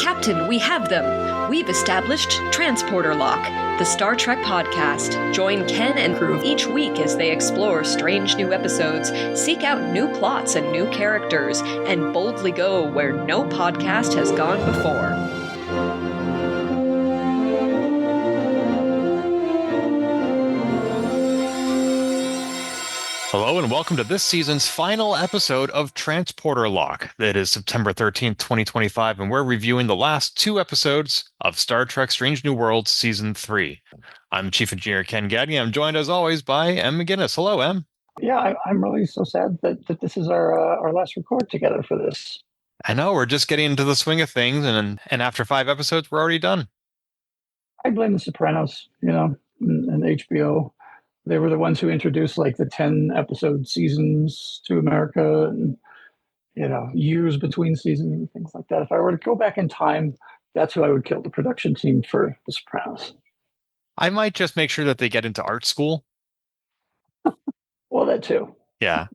Captain, we have them. We've established Transporter Lock, the Star Trek podcast. Join Ken and crew each week as they explore strange new episodes, seek out new plots and new characters, and boldly go where no podcast has gone before. Hello and welcome to this season's final episode of Transporter Lock. It is September 13th, 2025, and we're reviewing the last two episodes of Star Trek Strange New Worlds Season 3. I'm Chief Engineer Ken Gaddy. I'm joined as always by M. McGinnis. Hello, M. Yeah, I'm really so sad that this is our last record together for this. I know, we're just getting into the swing of things, and after 5 episodes, we're already done. I blame The Sopranos, and HBO. They were the ones who introduced like the 10 episode seasons to America and, years between seasons and things like that. If I were to go back in time, that's who I would kill, the production team for The Sopranos. I might just make sure that they get into art school. Well, that too. Yeah.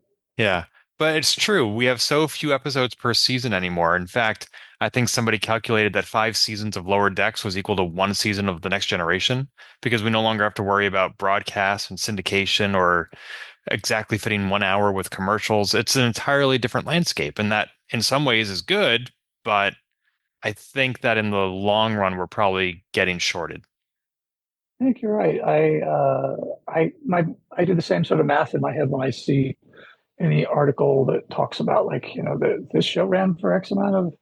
But it's true. We have so few episodes per season anymore. In fact, I think somebody calculated that 5 seasons of Lower Decks was equal to 1 season of The Next Generation because we no longer have to worry about broadcast and syndication or exactly fitting 1 hour with commercials. It's an entirely different landscape, and that in some ways is good, but I think that in the long run, we're probably getting shorted. I think you're right. I do the same sort of math in my head when I see any article that talks about this show ran for X amount of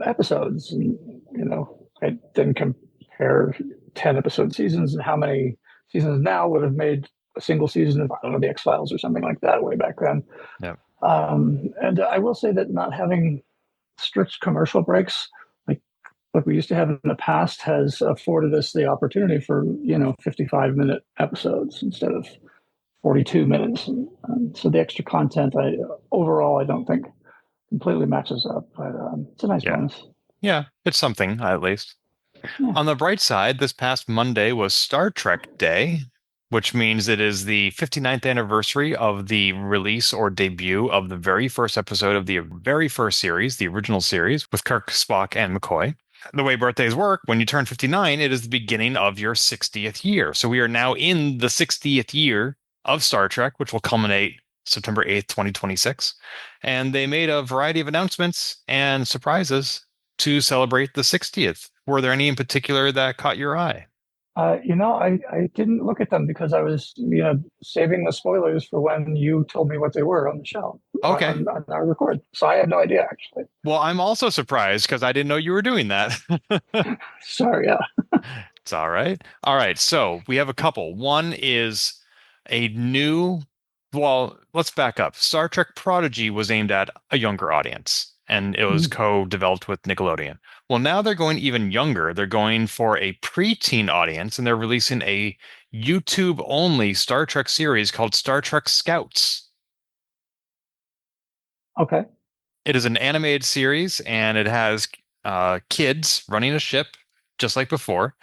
episodes, and I then compare 10 episode seasons and how many seasons now would have made a single season of, I don't know, the X-Files or something like that way back then. Yeah. And I will say that not having strict commercial breaks like we used to have in the past has afforded us the opportunity for 55-minute episodes instead of 42 minutes. So the extra content, overall, I don't think completely matches up, but it's a nice bonus. Yeah, it's something, at least. Yeah. On the bright side, this past Monday was Star Trek Day, which means it is the 59th anniversary of the release or debut of the very first episode of the very first series, the original series, with Kirk, Spock, and McCoy. The way birthdays work, when you turn 59, it is the beginning of your 60th year. So we are now in the 60th year of Star Trek, which will culminate September 8th, 2026. And they made a variety of announcements and surprises to celebrate the 60th. Were there any in particular that caught your eye? I didn't look at them because I was saving the spoilers for when you told me what they were on the show. Okay. On our record. So I had no idea, actually. Well, I'm also surprised because I didn't know you were doing that. Sorry, yeah. It's all right. All right. So we have a couple. One is a new, well, let's back up. Star Trek Prodigy was aimed at a younger audience, and it was co-developed with Nickelodeon. Well, now they're going even younger. They're going for a preteen audience, and they're releasing a YouTube-only Star Trek series called Star Trek Scouts. Okay. It is an animated series, and it has kids running a ship, just like before,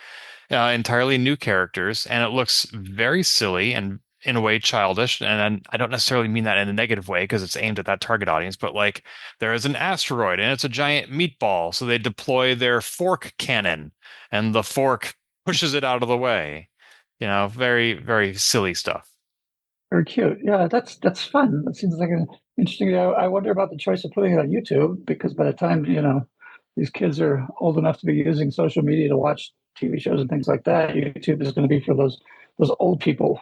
entirely new characters, and it looks very silly and in a way childish. And I don't necessarily mean that in a negative way because it's aimed at that target audience, but like there is an asteroid and it's a giant meatball. So they deploy their fork cannon and the fork pushes it out of the way. Very, very silly stuff. Very cute. Yeah, that's fun. That seems like an interesting. I wonder about the choice of putting it on YouTube because by the time, these kids are old enough to be using social media to watch TV shows and things like that, YouTube is going to be for those old people.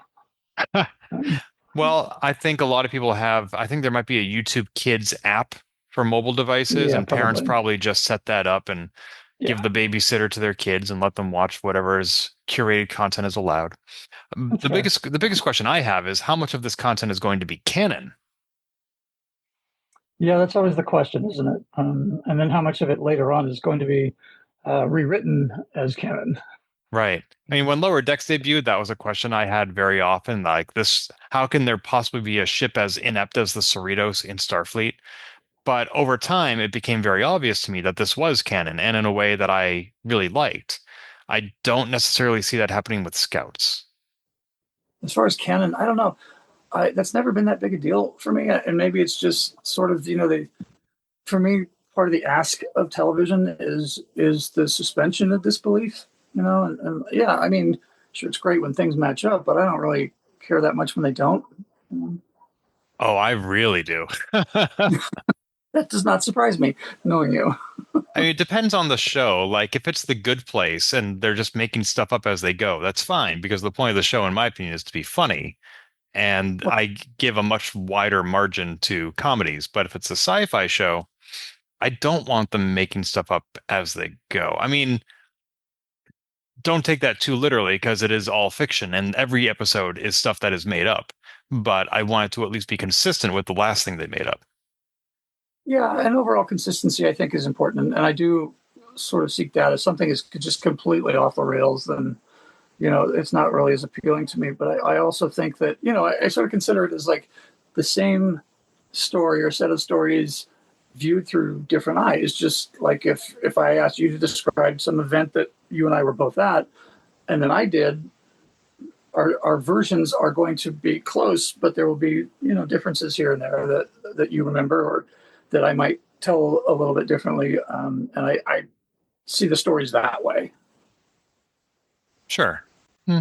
Well, I think a lot of people I think there might be a YouTube Kids app for mobile devices, and parents probably just set that up and give the babysitter to their kids and let them watch whatever is curated content is allowed. The biggest question I have is how much of this content is going to be canon? Yeah, that's always the question, isn't it? And then how much of it later on is going to be rewritten as canon? Right. I mean, when Lower Decks debuted, that was a question I had very often. Like this, how can there possibly be a ship as inept as the Cerritos in Starfleet? But over time, it became very obvious to me that this was canon, and in a way that I really liked. I don't necessarily see that happening with Scouts. As far as canon, I don't know. That's never been that big a deal for me, and maybe it's just sort of for me, part of the ask of television is the suspension of disbelief, and yeah, I mean, sure, it's great when things match up, but I don't really care that much when they don't. Oh, I really do. That does not surprise me, knowing you. I mean, it depends on the show. Like, if it's The Good Place and they're just making stuff up as they go, that's fine because the point of the show, in my opinion, is to be funny. And I give a much wider margin to comedies. But if it's a sci-fi show, I don't want them making stuff up as they go. I mean, don't take that too literally because it is all fiction and every episode is stuff that is made up. But I want it to at least be consistent with the last thing they made up. Yeah, and overall consistency, I think, is important, and I do sort of seek that. If something is just completely off the rails, then it's not really as appealing to me. But I also think that I sort of consider it as like the same story or set of stories viewed through different eyes. Just like if I asked you to describe some event that you and I were both at, and then I did, our versions are going to be close, but there will be differences here and there that you remember or that I might tell a little bit differently. And I see the stories that way. Sure. Hmm.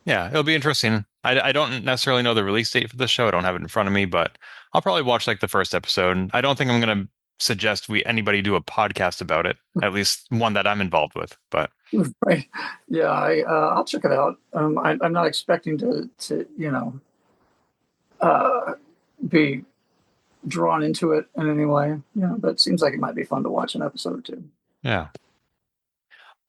Yeah, it'll be interesting. I don't necessarily know the release date for the show. I don't have it in front of me, but I'll probably watch like the first episode. I don't think I'm going to suggest anybody do a podcast about it, at least one that I'm involved with. But Right. Yeah, I'll check it out. I'm not expecting to be drawn into it in any way, but it seems like it might be fun to watch an episode or two. yeah.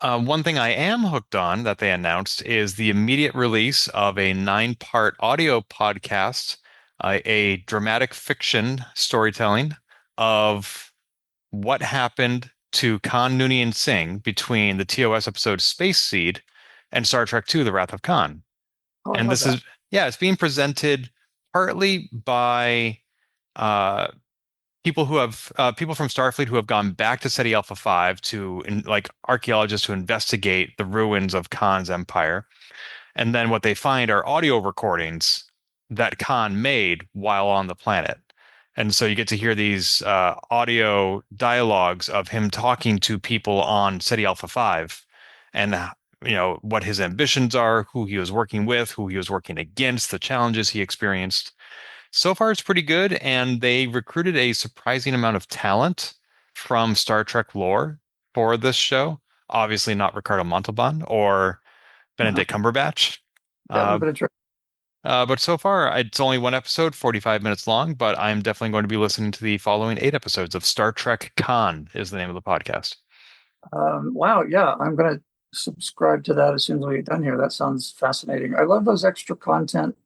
One thing I am hooked on that they announced is the immediate release of a 9-part audio podcast, a dramatic fiction storytelling of what happened to Khan Noonien Singh between the TOS episode Space Seed and Star Trek II: The Wrath of Khan. Oh, I And love this that. is, yeah, it's being presented partly by uh, people from Starfleet who have gone back to SETI Alpha 5 like archaeologists to investigate the ruins of Khan's empire. And then what they find are audio recordings that Khan made while on the planet. And so you get to hear these audio dialogues of him talking to people on SETI Alpha 5 and what his ambitions are, who he was working with, who he was working against, the challenges he experienced. So far, it's pretty good, and they recruited a surprising amount of talent from Star Trek lore for this show. Obviously, not Ricardo Montalban or Uh-huh. Benedict Cumberbatch. That would Uh, have been a trip. but so far, it's only one episode, 45 minutes long, but I'm definitely going to be listening to the following 8 episodes of Star Trek Con is the name of the podcast. Wow, yeah, I'm going to subscribe to that as soon as we get done here. That sounds fascinating. I love those extra content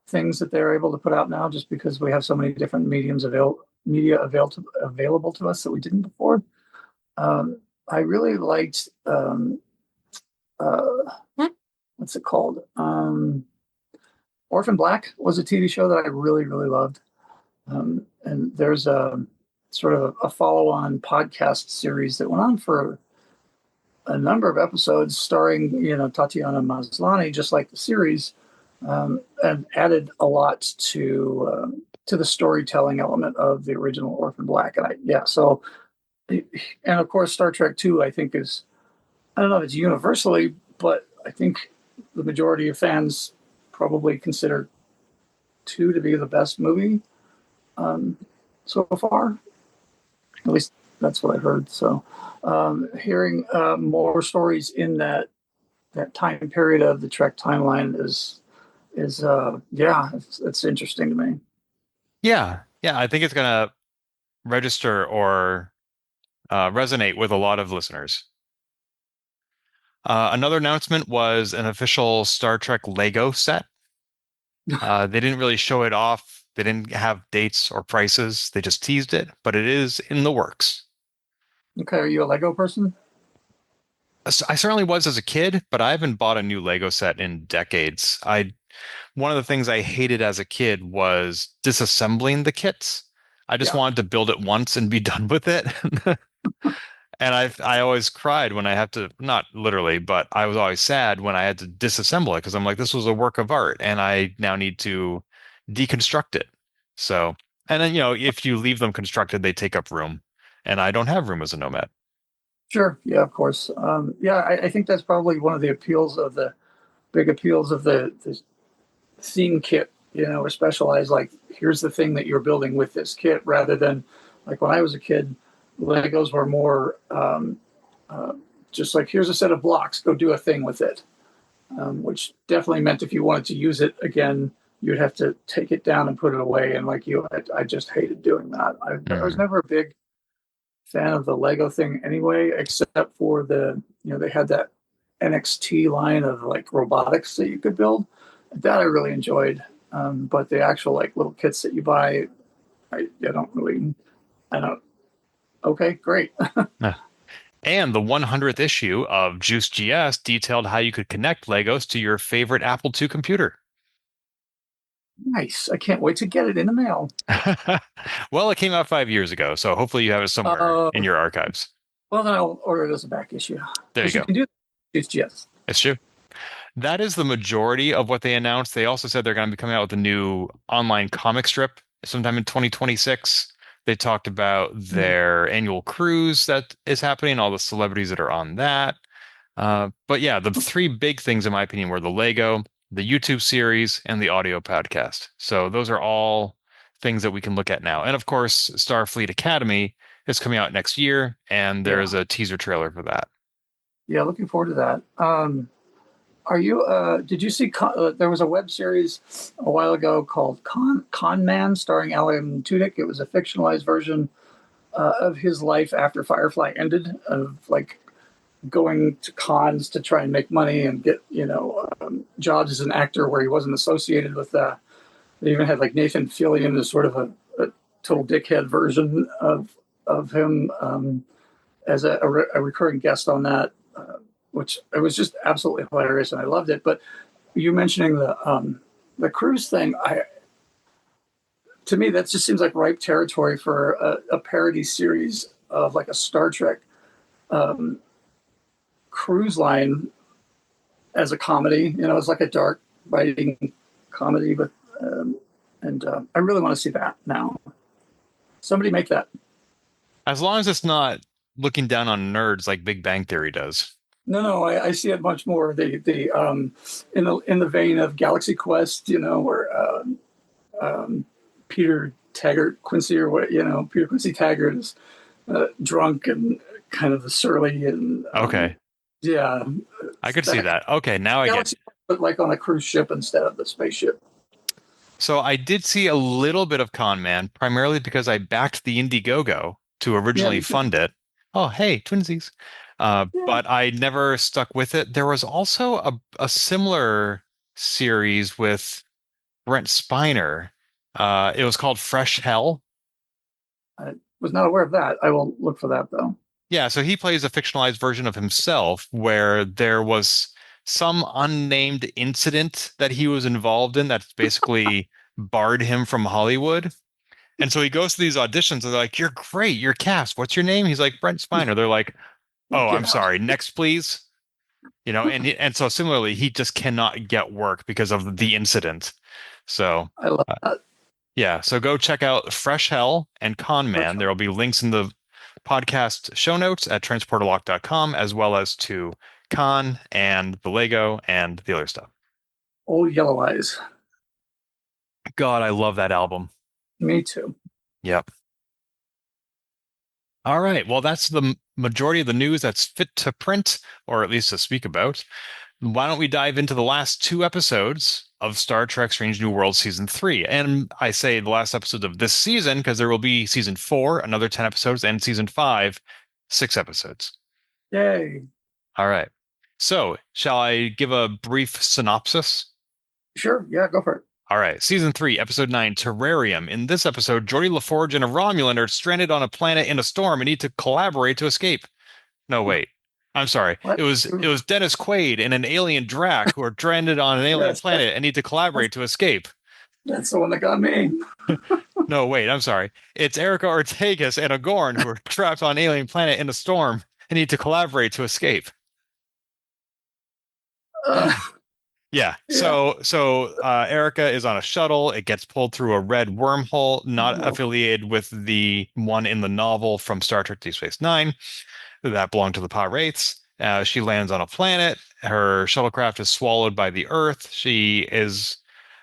things that they're able to put out now, just because we have so many different available to us that we didn't before. I really liked uh, what's it called? Orphan Black was a TV show that I really, really loved. And there's a sort of a follow-on podcast series that went on for a number of episodes, starring Tatiana Maslany, just like the series, and added a lot to the storytelling element of the original Orphan Black. And and of course Star Trek 2, I think, is, I don't know if it's universally, but I think the majority of fans probably consider 2 to be the best movie so far. At least that's what I heard. So hearing more stories in that time period of the Trek timeline is yeah, it's interesting to me. Yeah, yeah, I think it's going to register or resonate with a lot of listeners. Another announcement was an official Star Trek Lego set. They didn't really show it off. They didn't have dates or prices. They just teased it, but it is in the works. Okay, are you a Lego person? I certainly was as a kid, but I haven't bought a new Lego set in decades. One of the things I hated as a kid was disassembling the kits. I just Yeah. wanted to build it once and be done with it. And I always cried when I had to, not literally, but I was always sad when I had to disassemble it because I'm like, this was a work of art and I now need to deconstruct it. So And then, if you leave them constructed, they take up room. And I don't have room as a nomad. Sure. Yeah, of course. Yeah, I think that's probably one of the appeals of the big appeals of the theme kit, or specialized, like, here's the thing that you're building with this kit, rather than like when I was a kid, Legos were more uh, just like, here's a set of blocks, go do a thing with it, which definitely meant if you wanted to use it again, you'd have to take it down and put it away. And like you, I just hated doing that. I was Hmm. never a big fan of the Lego thing anyway, except for they had that NXT line of like robotics that you could build. That I really enjoyed. But the actual like little kits that you buy, I don't really, I don't, okay, great. Yeah. And the 100th issue of Juice GS detailed how you could connect Legos to your favorite Apple II computer. Nice. I can't wait to get it in the mail. Well, it came out 5 years ago, so hopefully you have it somewhere Uh, in your archives. well, then I'll order it as a back issue There you because you go. can do that. It's yes. It's true. That is the majority of what they announced. They also said they're going to be coming out with a new online comic strip sometime in 2026. They talked about their annual cruise that is happening, all the celebrities that are on that. But yeah, the three big things, in my opinion, were the Lego, the YouTube series, and the audio podcast. So those are all things that we can look at now. And of course, Starfleet Academy is coming out next year, and there is Yeah. a teaser trailer for that. Yeah. Looking forward to that. Did you see, there was a web series a while ago called Con Man starring Alan Tudyk. It was a fictionalized version of his life after Firefly ended, of like going to cons to try and make money and get, jobs as an actor where he wasn't associated with that. They even had like Nathan Fillion as sort of a total dickhead version of him, as a recurring guest on that, which it was just absolutely hilarious and I loved it. But you mentioning the cruise thing, to me that just seems like ripe territory for a parody series of like a Star Trek um, cruise line as a comedy. It's like a dark, biting comedy, but and I really want to see that now. Somebody make that. As long as it's not looking down on nerds like Big Bang Theory does. No, no, I see it much more in the vein of Galaxy Quest, where Peter Taggart Quincy, or what, Peter Quincy Taggart is drunk and kind of surly, and Okay, yeah, I could see that that. Okay, now I get Galaxy, but like on a cruise ship instead of the spaceship. So I did see a little bit of Con Man, primarily because I backed the Indiegogo to Yeah, originally me too. fund it. Oh, hey, twinsies. Yeah, But I never stuck with it. There was also a similar series with Brent Spiner. It was called Fresh Hell. I was not aware of that. I will look for that though. Yeah, so he plays a fictionalized version of himself where there was some unnamed incident that he was involved in that's basically barred him from Hollywood. And so he goes to these auditions and they're like, "You're great. You're cast. What's your name?" He's like, "Brent Spiner." They're like, "Oh, I'm Get out. sorry. Next, please." And so similarly, he just cannot get work because of the incident. So, I love uh, that. yeah. So go check out Fresh Hell and Con Man. There will be links in the podcast show notes at transporterlock.com, as well as to Con and the Lego and the other stuff. Old Yellow Eyes. God, I love that album. Me too. Yep. All right. Well, that's the majority of the news that's fit to print, or at least to speak about. Why don't we dive into the last two episodes of Star Trek Strange New Worlds Season 3? And I say the last episode of this season because there will be Season 4, another 10 episodes, and Season 5, 6 episodes. Yay. All right. So, shall I give a brief synopsis? Sure. Yeah, go for it. All right, Season 3, Episode 9, Terrarium. In this episode, Geordi LaForge and a Romulan are stranded on a planet in a storm and need to collaborate to escape. No, wait. I'm sorry. What? It was Dennis Quaid and an alien Drac who are stranded on an alien Yes, planet and need to collaborate to escape. that's the one that got me. No, wait, I'm sorry. It's Erica Ortegas and a Gorn who are trapped on an alien planet in a storm and need to collaborate to escape. Uh, Yeah. Yeah. So Erica is on a shuttle. It gets pulled through a red wormhole, not Well, affiliated with the one in the novel from Star Trek Deep Space Nine that belonged to the Pa Wraiths. She lands on a planet. Her shuttlecraft is swallowed by the Earth. She is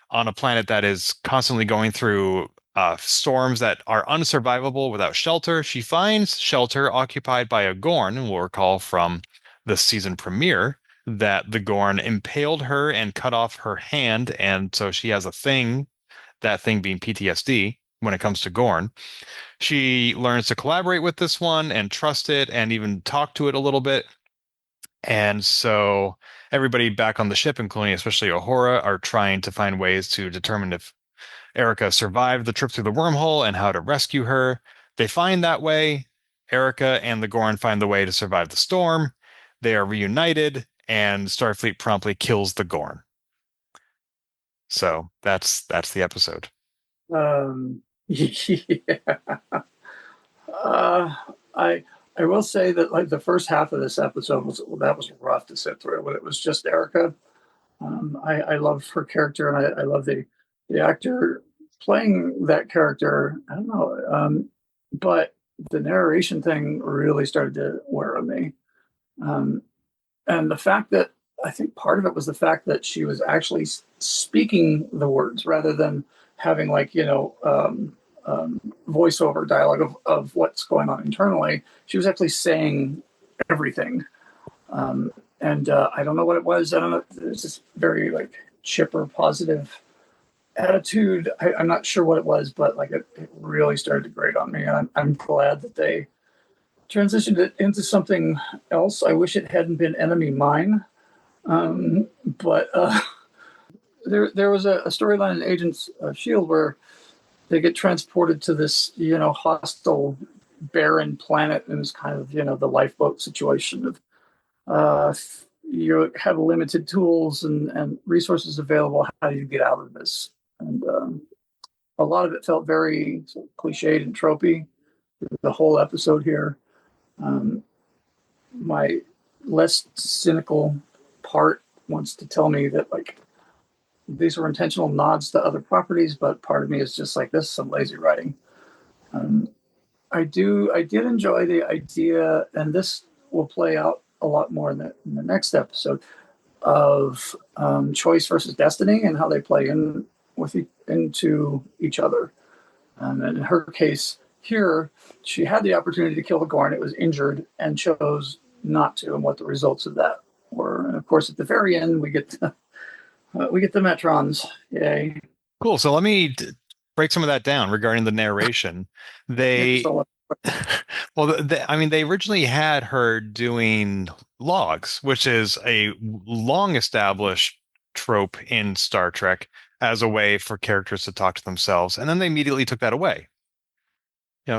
on a planet that is constantly going through storms that are unsurvivable without shelter. She finds shelter occupied by a Gorn, and we'll recall from the season premiere that the Gorn impaled her and cut off her hand, and so she has a thing, that thing being PTSD when it comes to Gorn. She learns to collaborate with this one and trust it and even talk to it a little bit. And so everybody back on the ship, including especially Uhura, are trying to find ways to determine if Erica survived the trip through the wormhole and how to rescue her. They find that way. Erica and the Gorn find the way to survive the storm. They are reunited, and Starfleet promptly kills the Gorn. So that's the episode. yeah. Uh, I I will say that like the first half of this episode was rough to sit through. When it was just Erica, I love her character, and I love the actor playing that character. I don't know, but the narration thing really started to wear on me. Um, and the fact that I think part of it was the fact that she was actually speaking the words rather than having like voiceover dialogue of what's going on internally. She was actually saying everything, and I don't know what it was. I don't know. There's this very like chipper, positive attitude. I'm not sure what it was, but like it really started to grate on me, and I'm glad that they transitioned it into something else. I wish it hadn't been Enemy Mine. But there was a storyline in Agents of Shield where they get transported to this hostile, barren planet, and it's kind of the lifeboat situation of uh, you have limited tools and resources available. How do you get out of this? And a lot of it felt very sort of cliched and tropey. The whole episode here. Um, my less cynical part wants to tell me that like these were intentional nods to other properties, but part of me is just like this is some lazy writing. Um, I did enjoy the idea, and this will play out a lot more in the next episode of choice versus destiny and how they play into each other. And in her case, here she had the opportunity to kill the Gorn. It was injured and chose not to, and what the results of that were. And of course, at the very end, we get the Metrons. Yay! Cool. So let me break some of that down regarding the narration. They, So, well, I mean, they originally had her doing logs, which is a long established trope in Star Trek as a way for characters to talk to themselves. And then they immediately took that away.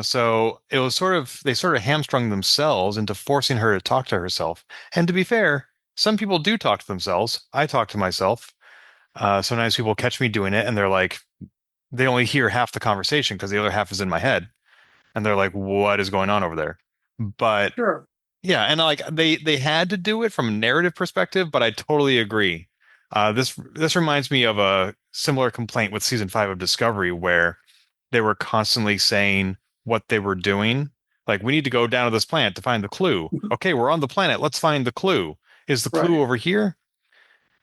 So it was they sort of hamstrung themselves into forcing her to talk to herself. And to be fair, some people do talk to themselves. I talk to myself. Sometimes people catch me doing it and they're like, they only hear half the conversation because the other half is in my head. And they're like, what is going on over there? But sure. yeah, and like they had to do it from a narrative perspective, but I totally agree. This reminds me of a similar complaint with season 5 of Discovery, where they were constantly saying what they were doing. Like, we need to go down to this planet to find the clue. Okay, we're on the planet. Let's find the clue. Is the clue Right. over here?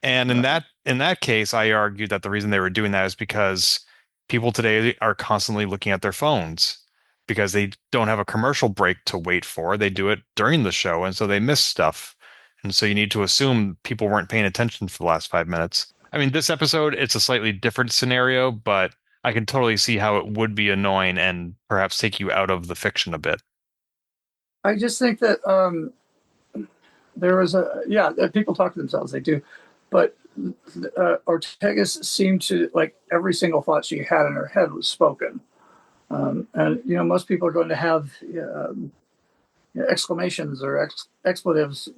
And in Right. that case, I argued that the reason they were doing that is because people today are constantly looking at their phones because they don't have a commercial break to wait for. They do it during the show, and so they miss stuff. And so you need to assume people weren't paying attention for the last 5 minutes. I mean, this episode, it's a slightly different scenario, but I can totally see how it would be annoying and perhaps take you out of the fiction a bit. I just think that there was people talk to themselves. They do, but Ortega's seemed to like every single thought she had in her head was spoken. And most people are going to have exclamations or expletives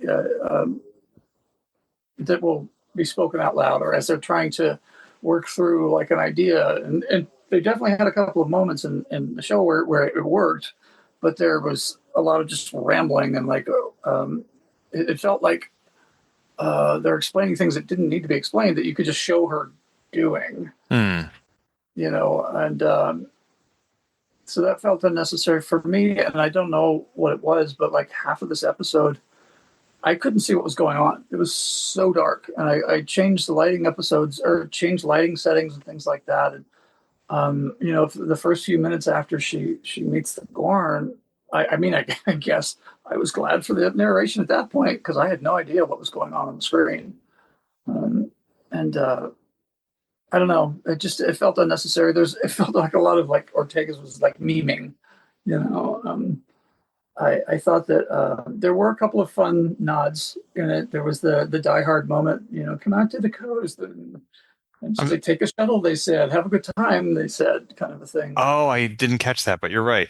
that will be spoken out loud, or as they're trying to work through like an idea. And they definitely had a couple of moments in the show where it worked, but there was a lot of just rambling and like it felt like they're explaining things that didn't need to be explained that you could just show her doing, Hmm. and so that felt unnecessary for me. And I don't know what it was, but like half of this episode, I couldn't see what was going on. It was so dark, and I changed the lighting episodes or changed lighting settings and things like that. And the first few minutes after she meets the Gorn, I guess I was glad for the narration at that point because I had no idea what was going on the screen. And I don't know, it felt unnecessary. It felt like a lot of like Ortega's was like memeing, you know. I thought that there were a couple of fun nods in it. There was the Die Hard moment, come out to the coast and they take a shuttle. They said, "Have a good time." They said, kind of a thing. Oh, I didn't catch that, but you're right.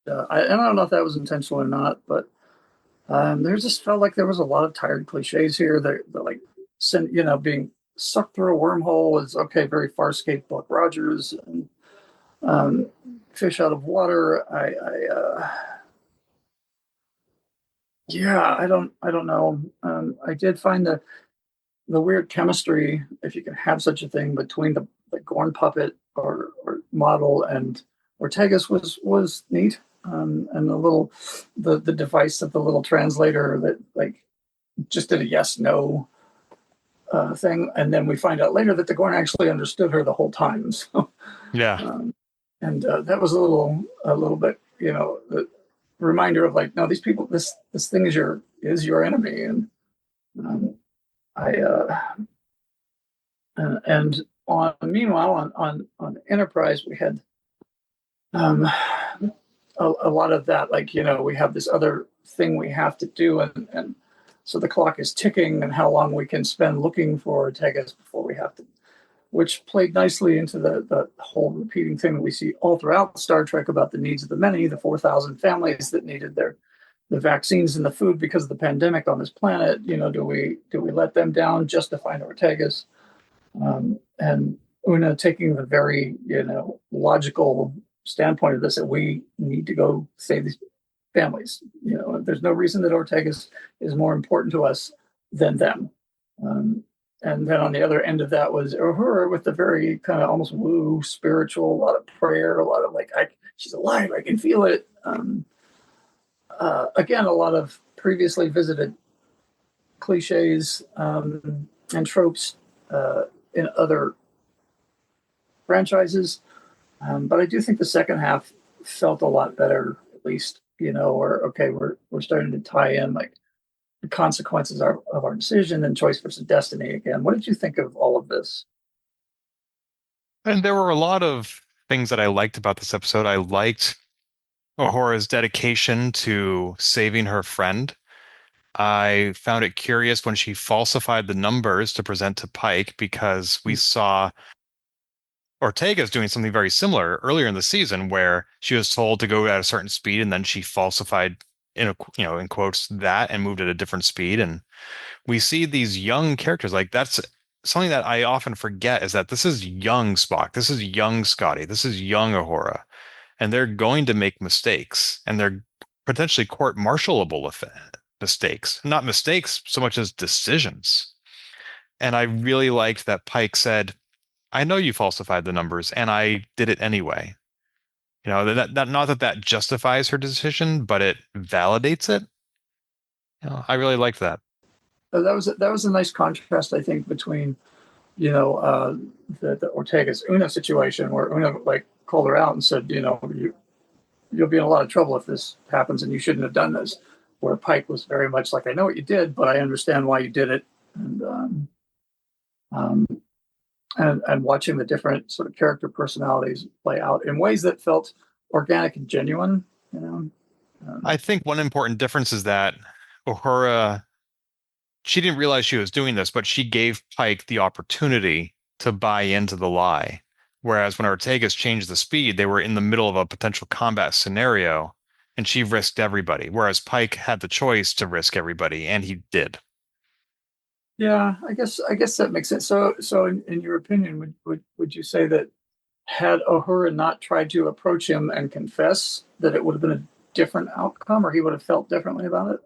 I don't know if that was intentional or not, but there just felt like there was a lot of tired cliches here. They're like, being sucked through a wormhole is okay, very Farscape, Buck Rogers, and um, fish out of water. Yeah, I don't know. I did find the weird chemistry, if you can have such a thing, between the Gorn puppet or model and Ortegas was neat. And the device of the little translator that like just did a yes no thing, and then we find out later that the Gorn actually understood her the whole time. So, Yeah. and that was a little bit, the reminder of like, no, these people, this thing is your enemy, and um, I and on meanwhile on Enterprise we had um, a lot of that, like, we have this other thing we have to do, and so the clock is ticking, and how long we can spend looking for Tegas before we have to, which played nicely into the whole repeating thing that we see all throughout Star Trek about the needs of the many, the 4,000 families that needed the vaccines and the food because of the pandemic on this planet. Do we let them down just to find Ortegas? And Una taking the very, logical standpoint of this, that we need to go save these families. There's no reason that Ortegas is more important to us than them. Um, and then on the other end of that was her with the very kind of almost woo spiritual, a lot of prayer, a lot of like, she's alive, I can feel it. Again, a lot of previously visited cliches and tropes in other franchises. But I do think the second half felt a lot better, at least, or okay, we're starting to tie in like the consequences of our decision and choice versus destiny again. What did you think of all of this? And there were a lot of things that I liked about this episode. I liked Ahora's dedication to saving her friend. I found it curious when she falsified the numbers to present to Pike because we saw Ortega's doing something very similar earlier in the season where she was told to go at a certain speed and then she falsified in quotes that and moved at a different speed. And we see these young characters, like that's something that I often forget, is that this is young Spock, this is young Scotty, this is young Ahura, and they're going to make mistakes, and they're potentially court-martialable mistakes, not mistakes so much as decisions. And I really liked that Pike said, I know you falsified the numbers and I did it anyway. That not that justifies her decision, but it validates it. I really liked that. That was a nice contrast, I think, between the Ortega's Una situation, where Una like called her out and said, you'll be in a lot of trouble if this happens, and you shouldn't have done this. Where Pike was very much like, I know what you did, but I understand why you did it, um, and watching the different sort of character personalities play out in ways that felt organic and genuine. I think one important difference is that Uhura, she didn't realize she was doing this, but she gave Pike the opportunity to buy into the lie. Whereas when Ortegas changed the speed, they were in the middle of a potential combat scenario, and she risked everybody. Whereas Pike had the choice to risk everybody, and he did. Yeah, I guess that makes sense. So in your opinion, would you say that had Uhura not tried to approach him and confess, that it would have been a different outcome, or he would have felt differently about it?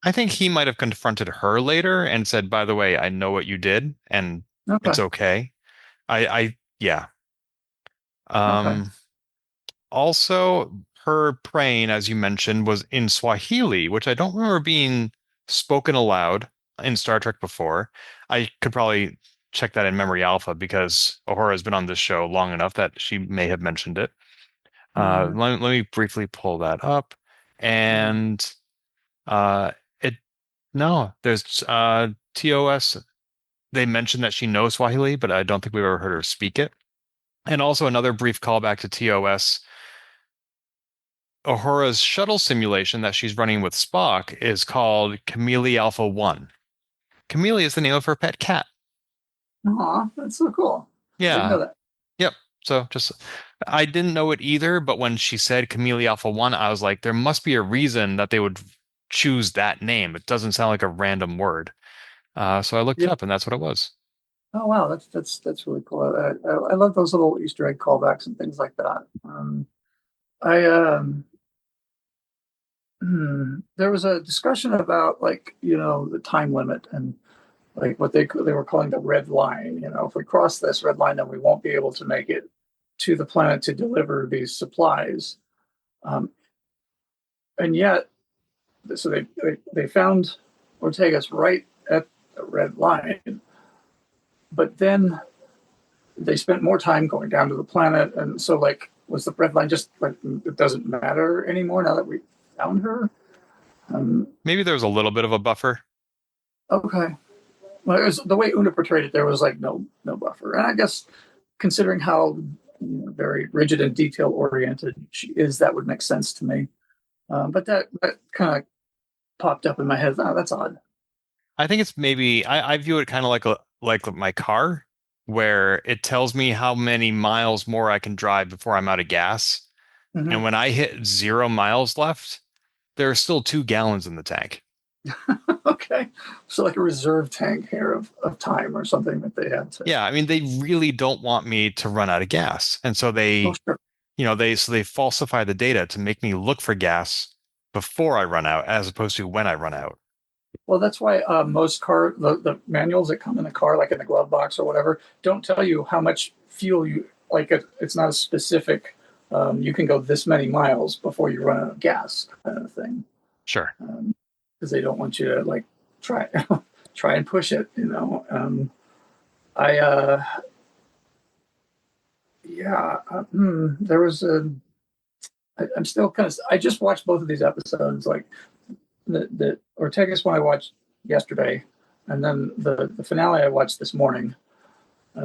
I think he might have confronted her later and said, "By the way, I know what you did, and Okay. it's okay." Yeah. Okay. Um, Also, her praying, as you mentioned, was in Swahili, which I don't remember being spoken aloud in Star Trek before. I could probably check that in Memory Alpha because Uhura has been on this show long enough that she may have mentioned it. Mm, Let me briefly pull that up. mm. And uh, it no, there's TOS. They mentioned that she knows Swahili, but I don't think we've ever heard her speak it. And also another brief callback to TOS. Uhura's shuttle simulation that she's running with Spock is called Chamele Alpha 1. Chamele is the name of her pet cat. Aw, that's so cool. I didn't Yeah. know that. Yep. So just, I didn't know it either, but when she said Chamele Alpha 1, I was like, there must be a reason that they would choose that name. It doesn't sound like a random word. So I looked it Yeah. up and that's what it was. Oh wow, that's really cool. I love those little Easter egg callbacks and things like that. I there was a discussion about like the time limit and like what they were calling the red line. If we cross this red line, then we won't be able to make it to the planet to deliver these supplies. Um, and yet, so they found Ortega's right at the red line, but then they spent more time going down to the planet, and so like was the red line just like it doesn't matter anymore now that we found her? Maybe there was a little bit of a buffer. Okay. Well, it was the way Una portrayed it. There was like no buffer, and I guess considering how very rigid and detail oriented she is, that would make sense to me. But that kind of popped up in my head. Oh, that's odd. I think it's maybe I view it kind of like my car, where it tells me how many miles more I can drive before I'm out of gas. And Hmm. when I hit 0 miles left, there are still 2 gallons in the tank. Okay, so like a reserve tank here of time or something that they had to. Yeah, I mean they really don't want me to run out of gas. And so Oh, sure. they falsify the data to make me look for gas before I run out as opposed to when I run out. Well, that's why most the manuals that come in the car, like in the glove box or whatever, don't tell you how much fuel you like. It's not a specific. You can go this many miles before you run out of gas, kind of thing, Sure. because they don't want you to like try try and push it. I yeah, there was a. I'm still kind of. I just watched both of these episodes, like the Ortegas one I watched yesterday, and then the finale I watched this morning.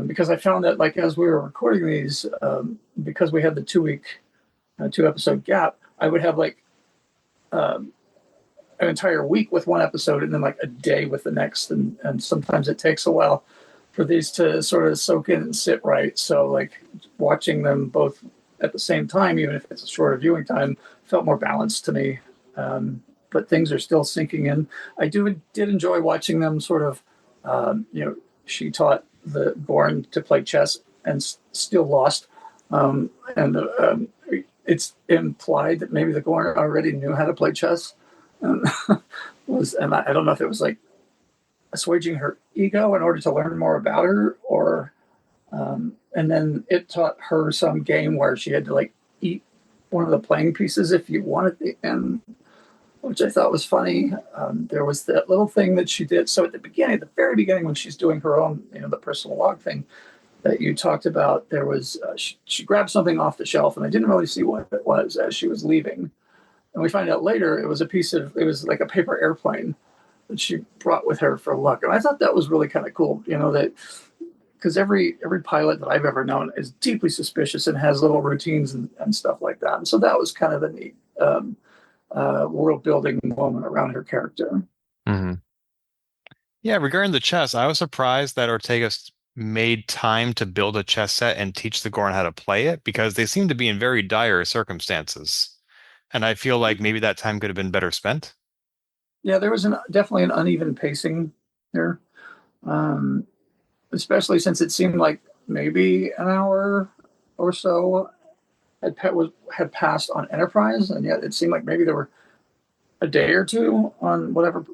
Because I found that like as we were recording these, because we had the 2 week, 2 episode gap, I would have like um, an entire week with one episode and then like a day with the next, and sometimes it takes a while for these to sort of soak in and sit right. So like watching them both at the same time, even if it's a shorter viewing time, felt more balanced to me. But things are still sinking in. Did enjoy watching them sort of, she taught the Gorn to play chess and still lost. And it's implied that maybe the Gorn already knew how to play chess. And and I don't know if it was like assuaging her ego in order to learn more about her, or and then it taught her some game where she had to like eat one of the playing pieces if you wanted the end, which I thought was funny. There was that little thing that she did. So at the very beginning, when she's doing her own, the personal log thing that you talked about, there was she grabbed something off the shelf, and I didn't really see what it was as she was leaving. And we find out later it was it was like a paper airplane that she brought with her for luck. And I thought that was really kind of cool, that because every pilot that I've ever known is deeply suspicious and has little routines and stuff like that. And so that was kind of a neat world building moment around her character. Hmm. Yeah, regarding the chess, I was surprised that made time to build a chess set and teach the Gorn how to play it because they seem to be in very dire circumstances. And I feel like maybe that time could have been better spent. Yeah, there was definitely an uneven pacing here, um, especially since it seemed like maybe an hour or so had passed on Enterprise, and yet it seemed like maybe there were a day or two on whatever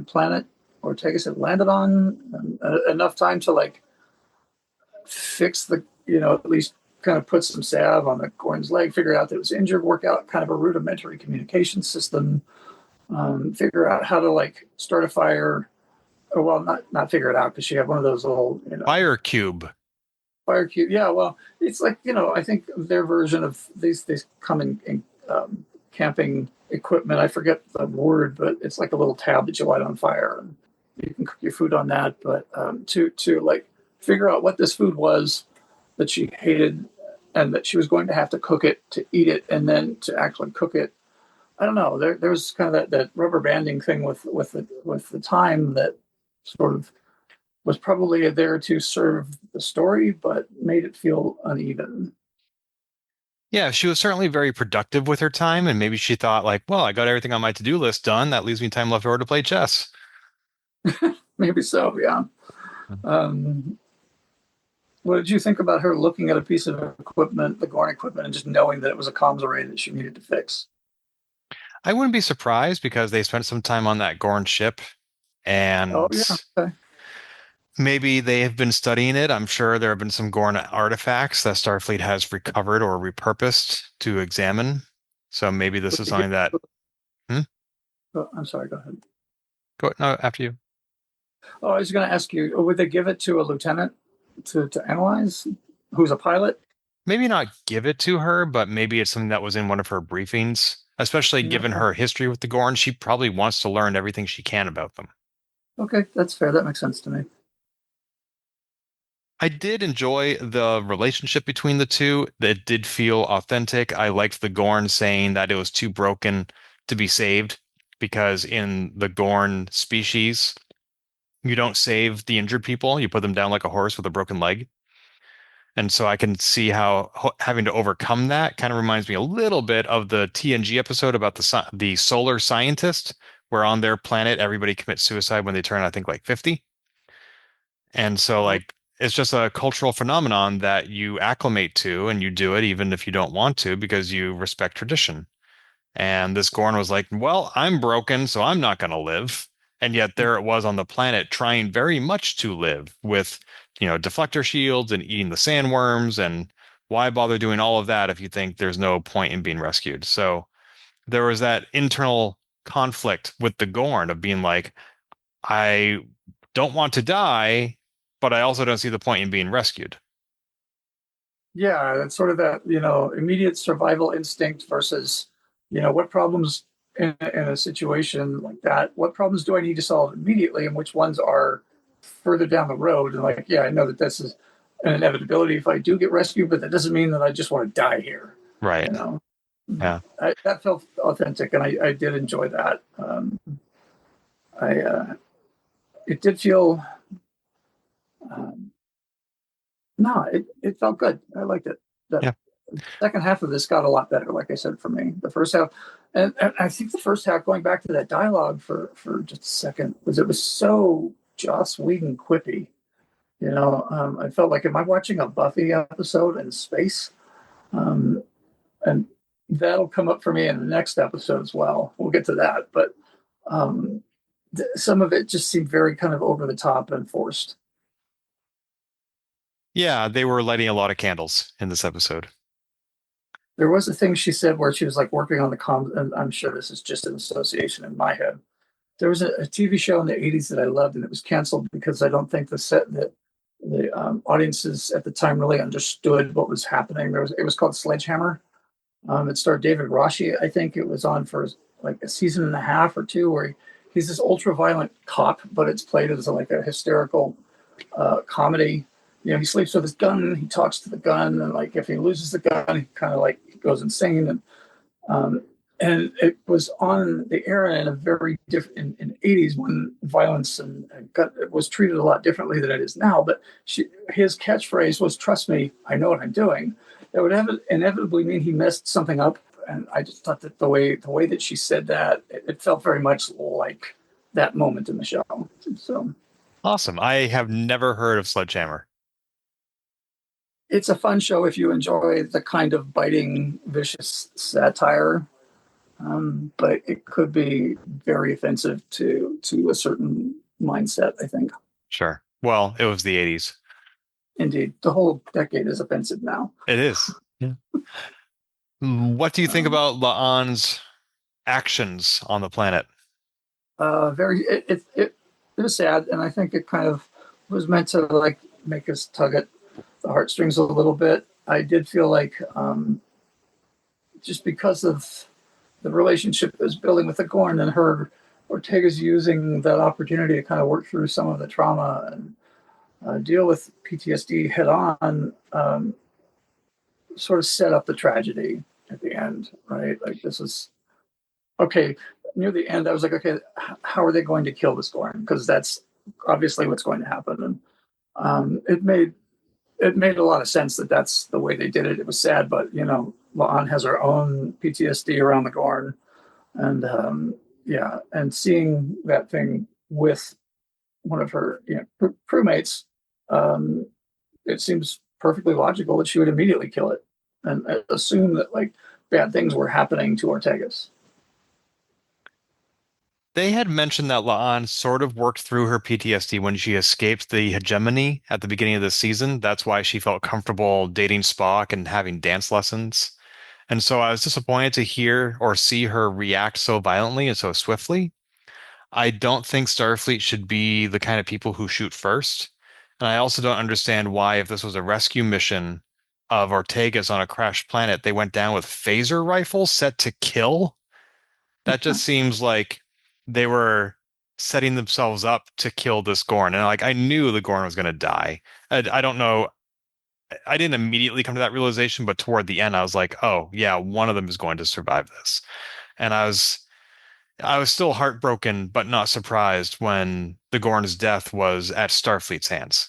planet Ortegas had landed on, and, enough time to like fix the at least kind of put some salve on the Gorn's leg, figure out that it was injured, work out kind of a rudimentary communication system, figure out how to like start a fire. Or, well, not figure it out because she had one of those little Fire cube. fire cube. Yeah, well, it's like I think their version of these come in camping equipment. I forget the word, but it's like a little tab that you light on fire, and you can cook your food on that. But to like figure out what this food was that she hated, and that she was going to have to cook it to eat it, and then to actually cook it. I don't know. There's kind of that rubber banding thing with the time that sort of was probably there to serve the story, but made it feel uneven. Yeah, she was certainly very productive with her time, and maybe she thought like, well, I got everything on my to-do list done. That leaves me time left over to play chess. Maybe so, yeah. Um, what did you think about her looking at a piece of equipment, the Gorn equipment, and just knowing that it was a comms array that she needed to fix? I wouldn't be surprised because they spent some time on that Gorn ship, Oh, and yeah. Okay. maybe they have been studying it. I'm sure there have been some Gorn artifacts that Starfleet has recovered or repurposed to examine. So maybe this is something that. Hmm? Oh, I'm sorry, go ahead. Go no, after you. Oh, I was going to ask you, would they give it to a lieutenant to analyze who's a pilot? Maybe not give it to her, but maybe it's something that was in one of her briefings. Especially Yeah. given her history with the Gorn, she probably wants to learn everything she can about them. Okay, that's fair. That makes sense to me. I did enjoy the relationship between the two. It did feel authentic. I liked the Gorn saying that it was too broken to be saved because in the Gorn species, you don't save the injured people. You put them down like a horse with a broken leg. And so I can see how having to overcome that kind of reminds me a little bit of the TNG episode about the solar scientist, where on their planet everybody commits suicide when they turn, I think, like 50. And so Oh, like it's just a cultural phenomenon that you acclimate to and you do it even if you don't want to because you respect tradition. And this Gorn was like, well, I'm broken, so I'm not going to live. And yet there it was on the planet trying very much to live with, deflector shields and eating the sandworms. And why bother doing all of that if you think there's no point in being rescued? So there was that internal conflict with the Gorn of being like, I don't want to die, but I also don't see the point in being rescued. yeah, it's sort of that, immediate survival instinct versus, what problems in a situation like that, what problems do I need to solve immediately and which ones are further down the road? And like, yeah, I know that this is an inevitability if I do get rescued, but that doesn't mean that I just want to die here, Right. you know? Yeah. That felt authentic, and I did enjoy that. It did feel, um, no, it felt good. I liked it. The Yeah. second half of this got a lot better, like I said, for me. The first half, and I think the first half, going back to that dialogue for just a second, was so Joss Whedon quippy. I felt like, am I watching a Buffy episode in space? Um, and that'll come up for me in the next episode as well. We'll get to that, but um, some of it just seemed very kind of over the top and forced. Yeah, they were lighting a lot of candles in this episode. There was a thing she said where she was like working on the comms, and I'm sure this is just an association in my head. There was a TV show in the '80s that I loved, and it was canceled because I don't think the audiences at the time really understood what was happening. It was called Sledgehammer. It starred David Rossi. I think it was on for like a season and a half or two, where he's this ultra violent cop, but it's played as like a hysterical comedy. He sleeps with his gun, he talks to the gun, and like if he loses the gun, he kind of like goes insane. Um, and it was on the air in a very different in the '80s when violence it was treated a lot differently than it is now. But his catchphrase was, "Trust me, I know what I'm doing." That would inevitably mean he messed something up, and I just thought that the way that she said that, it felt very much like that moment in the show. So Awesome. I have never heard of Sledgehammer. it's a fun show if you enjoy the kind of biting, vicious satire. but it could be very offensive to a certain mindset, I think. Sure. Well, it was the 80s. Indeed, the whole decade is offensive now. It is. Yeah. What do you think Um, about La'an's actions on the planet? very it was sad, and I think it kind of was meant to like make us tug at the heartstrings a little bit. I did feel like just because of the relationship is building with the Gorn and her, Ortega's using that opportunity to kind of work through some of the trauma and deal with PTSD head on, sort of set up the tragedy at the end, right? Like this is okay. Near the end, I was like, okay, how are they going to kill this Gorn? Because that's obviously what's going to happen. And it made a lot of sense that that's the way they did it. It was sad, but La'an has her own PTSD around the Gorn, and yeah, and seeing that thing with one of her crewmates, um, it seems perfectly logical that she would immediately kill it and assume that like bad things were happening to Ortegas. They had mentioned that La'an sort of worked through her PTSD when she escaped the hegemony at the beginning of the season. That's why she felt comfortable dating Spock and having dance lessons. And so I was disappointed to hear or see her react so violently and so swiftly. I don't think Starfleet should be the kind of people who shoot first. And I also don't understand why, if this was a rescue mission of Ortega's on a crashed planet, they went down with phaser rifles set to kill. That just seems like they were setting themselves up to kill this Gorn. And like I knew the Gorn was going to die. I don't know. I didn't immediately come to that realization, but toward the end, I was like, oh yeah, one of them is going to survive this. And I was still heartbroken, but not surprised when the Gorn's death was at Starfleet's hands.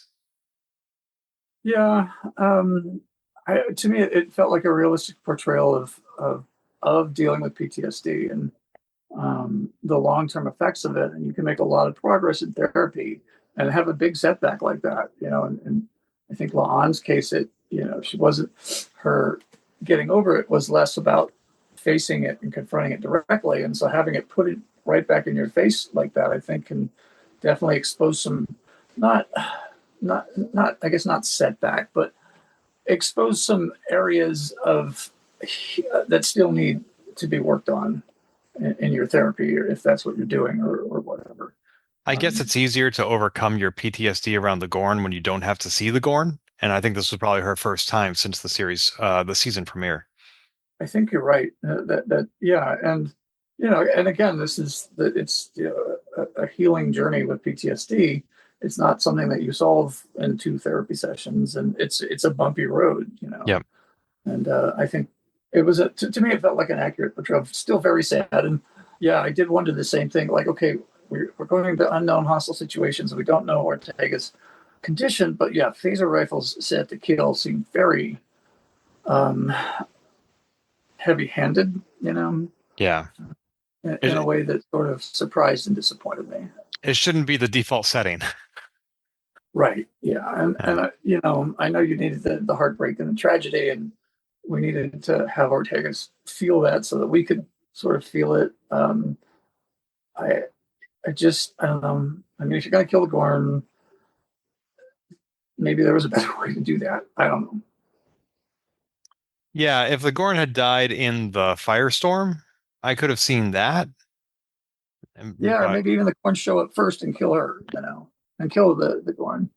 Yeah, to me, it felt like a realistic portrayal of dealing with PTSD and the long term effects of it. And you can make a lot of progress in therapy and have a big setback like that, And I think La'an's case, she wasn't her getting over it was less about facing it and confronting it directly, and so having it put it right back in your face like that, I think, can definitely expose some not not I guess not setback, but expose some areas of that still need to be worked on in your therapy, or if that's what you're doing, or whatever. I guess Um, it's easier to overcome your PTSD around the Gorn when you don't have to see the Gorn. And I think this was probably her first time since the season premiere. I think you're right. Yeah, and and again, it's a healing journey with PTSD. It's not something that you solve in 2 therapy sessions, and it's a bumpy road. Yep. And I think it was to me, it felt like an accurate portrayal. Still very sad, and yeah, I did wonder the same thing. Like, okay, we're going into unknown hostile situations, and we don't know Ortega's condition, but yeah, phaser rifles set to kill seem very um, heavy-handed, Yeah. in a It way that sort of surprised and disappointed me. it shouldn't be the default setting. Right. Yeah. And Yeah. I know you needed the heartbreak and the tragedy, and we needed to have Ortegas feel that so that we could sort of feel it. I I don't know. I mean, if you're gonna kill the Gorn, maybe there was a better way to do that. I don't know. Yeah, if the Gorn had died in the firestorm, I could have seen that. Yeah, or But maybe even the Gorn show up first and kill her, and kill the Gorn.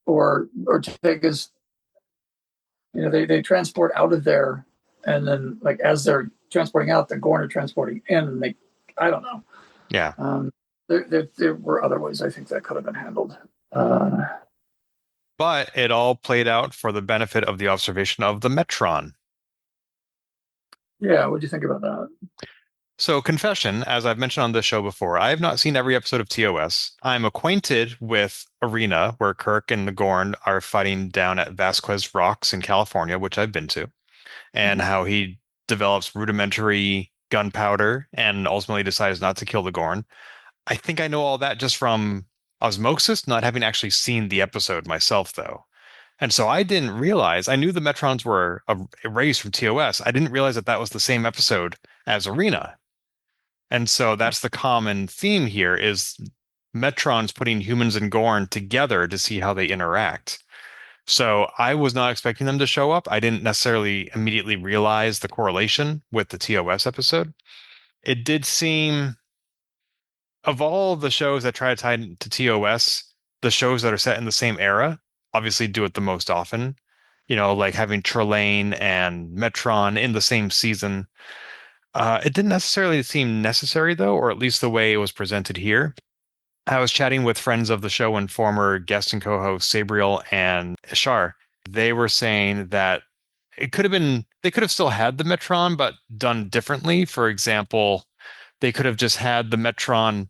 Or Ortega's, they transport out of there, and then like as they're transporting out, the Gorn are transporting in, and I don't know. yeah. There were other ways I think that could have been handled. Uh, But it all played out for the benefit of the observation of the Metron. yeah, what do you think about that? So, confession, as I've mentioned on this show before, I have not seen every episode of TOS. I'm acquainted with Arena, where Kirk and the Gorn are fighting down at Vasquez Rocks in California, which I've been to, and Mhm. how he develops rudimentary gunpowder and ultimately decides not to kill the Gorn. I think I know all that just from osmosis, not having actually seen the episode myself, though. And so I didn't realize, I knew the Metrons were erased from TOS. I didn't realize that that was the same episode as Arena. And so that's the common theme here is Metrons putting humans and Gorn together to see how they interact. So I was not expecting them to show up. I didn't necessarily immediately realize the correlation with the TOS episode. It did seem, of all the shows that try to tie into TOS, the shows that are set in the same era obviously do it the most often. You know, like having Trelane and Metron in the same season. It didn't necessarily seem necessary, though, or at least the way it was presented here. I was chatting with friends of the show and former guest and co-host Sabriel and Ishar. They were saying that it could have been, they could have still had the Metron, but done differently. For example, they could have just had the Metron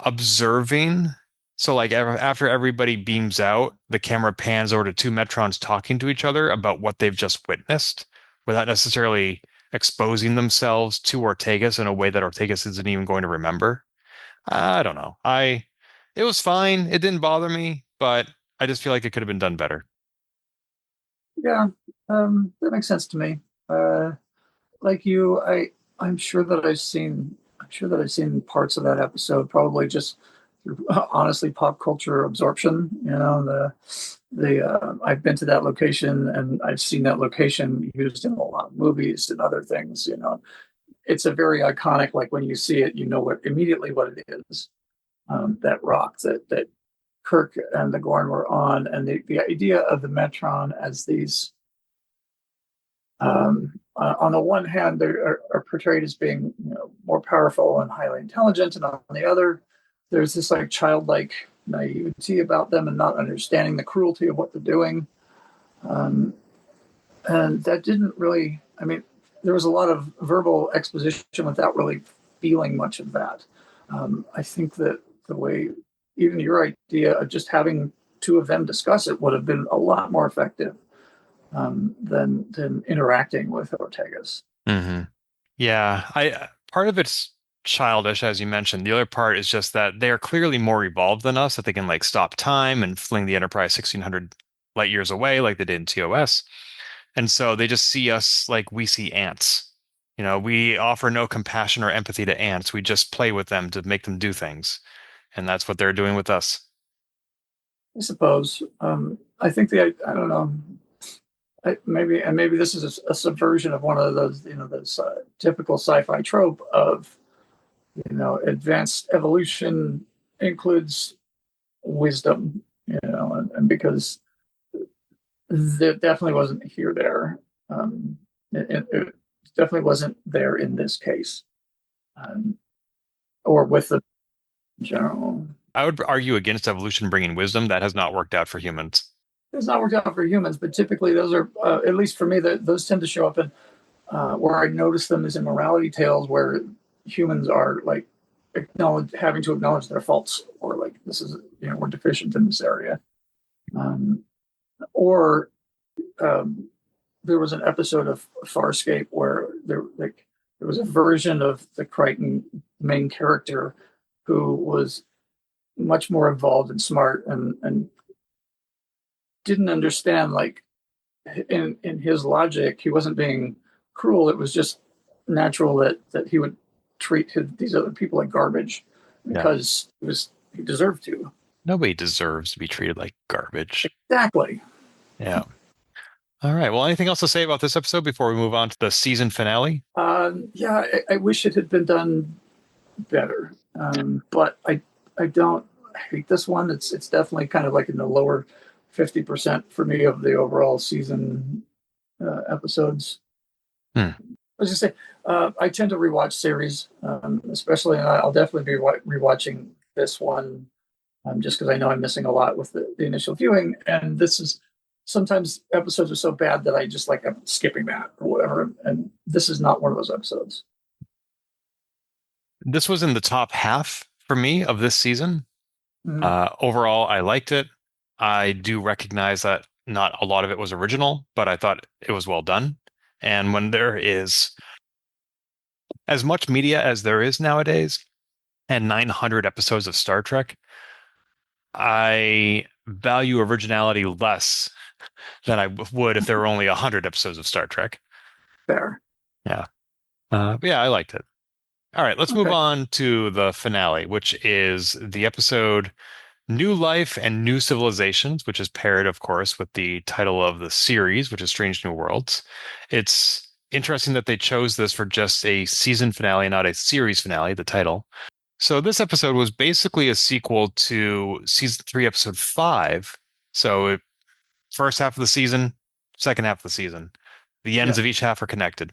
observing. So, like, after everybody beams out, the camera pans over to two Metrons talking to each other about what they've just witnessed without necessarily exposing themselves to Ortegas in a way that Ortegas isn't even going to remember. I don't know. It was fine. It didn't bother me, but I just feel like it could have been done better. Yeah, that makes sense to me. Like you, I'm sure that I've seen parts of that episode, probably just through, honestly pop culture absorption. You know, the I've been to that location and I've seen that location used in a lot of movies and other things. You know, it's a very iconic. Like when you see it, you know what immediately what it is. That rock that Kirk and the Gorn were on, and the idea of the Metron as these, on the one hand, they are portrayed as being, you know, more powerful and highly intelligent, and on the other, there's this like childlike naivety about them and not understanding the cruelty of what they're doing. And that didn't really, I mean, there was a lot of verbal exposition without really feeling much of that. I think that the way, even your idea of just having two of them discuss it would have been a lot more effective than interacting with Ortegas. Mm-hmm. Yeah, I part of it's childish, as you mentioned. The other part is just that they are clearly more evolved than us, that they can like stop time and fling the Enterprise 1600 light years away like they did in TOS. And so they just see us like we see ants. You know, we offer no compassion or empathy to ants. We just play with them to make them do things. And that's what they're doing with us. I suppose. I think I don't know. Maybe this is a subversion of one of those, you know, those typical sci-fi trope of, you know, advanced evolution includes wisdom, you know, and because there definitely wasn't here there. It definitely wasn't there in this case, or with the general. I would argue against evolution bringing wisdom. That has not worked out for humans. It's not worked out for humans, but typically those are, at least for me, those tend to show up in where I notice them is in morality tales where humans are like having to acknowledge their faults, or like this is, you know, we're deficient in this area, or there was an episode of Farscape where there was a version of the Crichton main character who was much more involved and smart and didn't understand, like in his logic, he wasn't being cruel. It was just natural that he would treat these other people like garbage because he deserved to. Nobody deserves to be treated like garbage. Exactly. Yeah. All right. Well, anything else to say about this episode before we move on to the season finale? Yeah, I wish it had been done better. But I don't hate this one. It's definitely kind of like in the lower 50% for me of the overall season episodes. I was just say, I tend to rewatch series, especially, and I'll definitely be rewatching this one just because I know I'm missing a lot with the initial viewing. And this is, sometimes episodes are so bad that I just like, I'm skipping that or whatever. And this is not one of those episodes. This was in the top half for me of this season. Overall, I liked it. I do recognize that not a lot of it was original, but I thought it was well done. And when there is as much media as there is nowadays and 900 episodes of Star Trek, I value originality less than I would if there were only 100 episodes of Star Trek. Fair. Yeah. But yeah, I liked it. All right, let's move Okay. on to the finale, which is the episode New Life and New Civilizations, which is paired, of course, with the title of the series, which is Strange New Worlds. It's interesting that they chose this for just a season finale, not a series finale, the title. So this episode was basically a sequel to season 3, episode 5. So first half of the season, second half of the season. The ends Yeah. of each half are connected.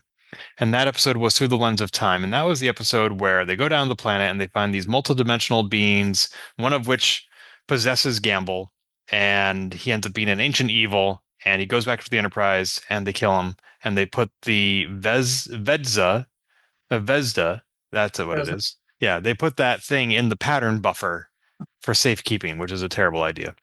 And that episode was Through the Lens of Time. And that was the episode where they go down the planet and they find these multidimensional beings, one of which possesses Gamble, and he ends up being an ancient evil. And he goes back to the Enterprise and they kill him. And they put the Vesda, that's what it As- is. Yeah, they put that thing in the pattern buffer for safekeeping, which is a terrible idea.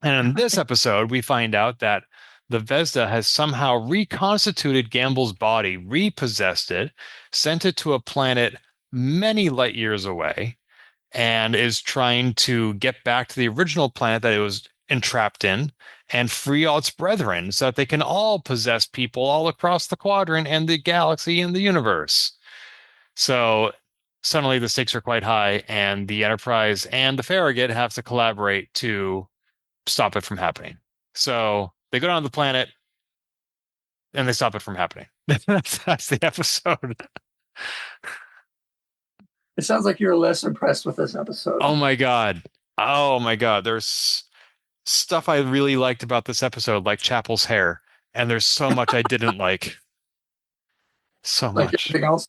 And in this episode, we find out that the Vesda has somehow reconstituted Gamble's body, repossessed it, sent it to a planet many light years away, and is trying to get back to the original planet that it was entrapped in and free all its brethren so that they can all possess people all across the quadrant and the galaxy and the universe. So suddenly the stakes are quite high, and the Enterprise and the Farragut have to collaborate to stop it from happening. So they go down to the planet and they stop it from happening. That's the episode. It sounds like you're less impressed with this episode. Oh my God. Oh my God. There's stuff I really liked about this episode, like Chapel's hair. And there's so much I didn't like. So Like much. everything else.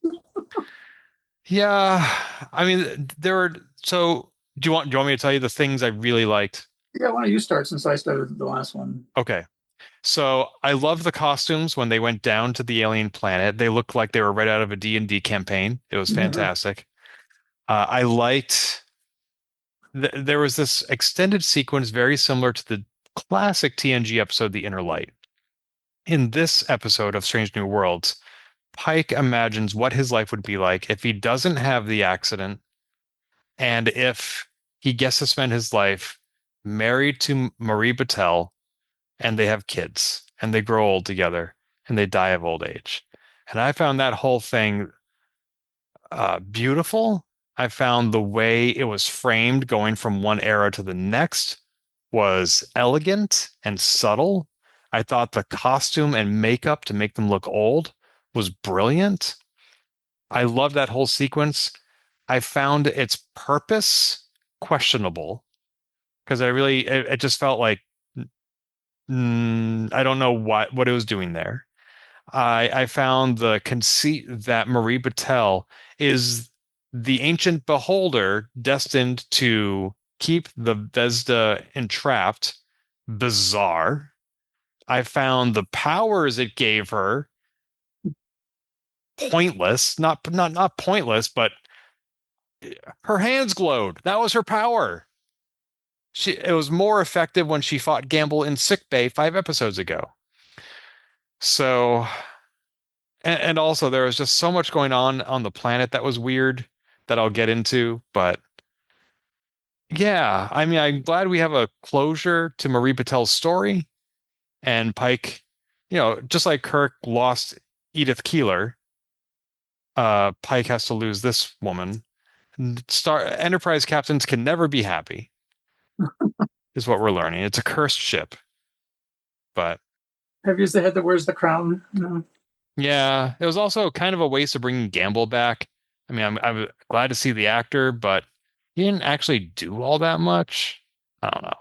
Yeah. I mean, there were so do you want me to tell you the things I really liked? Yeah, why don't you start since I started the last one? Okay. So I love the costumes when they went down to the alien planet. They looked like they were right out of a D&D campaign. It was fantastic. I liked there was this extended sequence very similar to the classic TNG episode, The Inner Light. In this episode of Strange New Worlds, Pike imagines what his life would be like if he doesn't have the accident and if he gets to spend his life married to Marie Battelle and they have kids and they grow old together and they die of old age. And I found that whole thing beautiful. I found the way it was framed going from one era to the next was elegant and subtle. I thought the costume and makeup to make them look old was brilliant. I love that whole sequence. I found its purpose questionable because it just felt like I don't know what it was doing there. I found the conceit that Marie Battelle is the ancient beholder destined to keep the Vesda entrapped bizarre. I found the powers it gave her pointless, not pointless, but her hands glowed. That was her power. It was more effective when she fought Gamble in sickbay 5 episodes ago. So, and also there was just so much going on the planet that was weird that I'll get into. But yeah, I mean, I'm glad we have a closure to Marie Patel's story. And Pike, just like Kirk lost Edith Keeler, Pike has to lose this woman. Star Enterprise captains can never be happy, is what we're learning. It's a cursed ship. But Have you used the head that wears the crown? No. yeah, it was also kind of a waste of bringing Gamble back. I mean, I'm glad to see the actor, but he didn't actually do all that much. I don't know.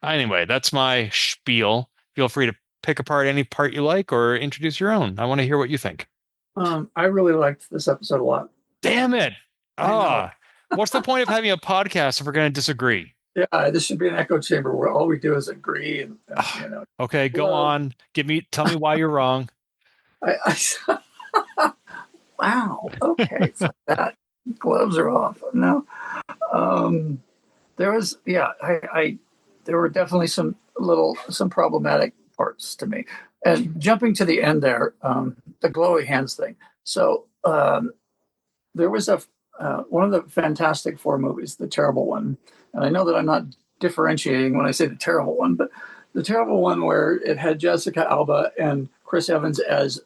Anyway, that's my spiel. Feel free to pick apart any part you like or introduce your own. I want to hear what you think. I really liked this episode a lot. Damn it. I What's the point of having a podcast if we're going to disagree? Yeah, this should be an echo chamber where all we do is agree. And Okay, go on. Tell me why you're wrong. Wow. Okay, so that gloves are off. No, there was there were definitely some problematic parts to me. And jumping to the end there, the glowy hands thing. So there was one of the Fantastic Four movies, the terrible one, and I know that I'm not differentiating when I say the terrible one, but the terrible one where it had Jessica Alba and Chris Evans as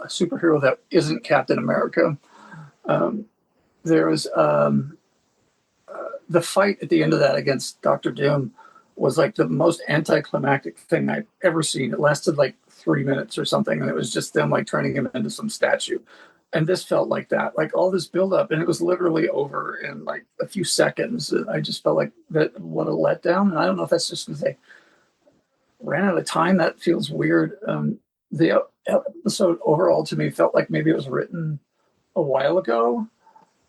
a superhero that isn't Captain America. There was the fight at the end of that against Doctor Doom was like the most anticlimactic thing I've ever seen. It lasted like 3 minutes or something, and it was just them like turning him into some statue. And this felt like that, like all this buildup, and it was literally over in like a few seconds. I just felt like that, what a letdown. And I don't know if that's just because they ran out of time. That feels weird. The episode overall to me felt like maybe it was written a while ago,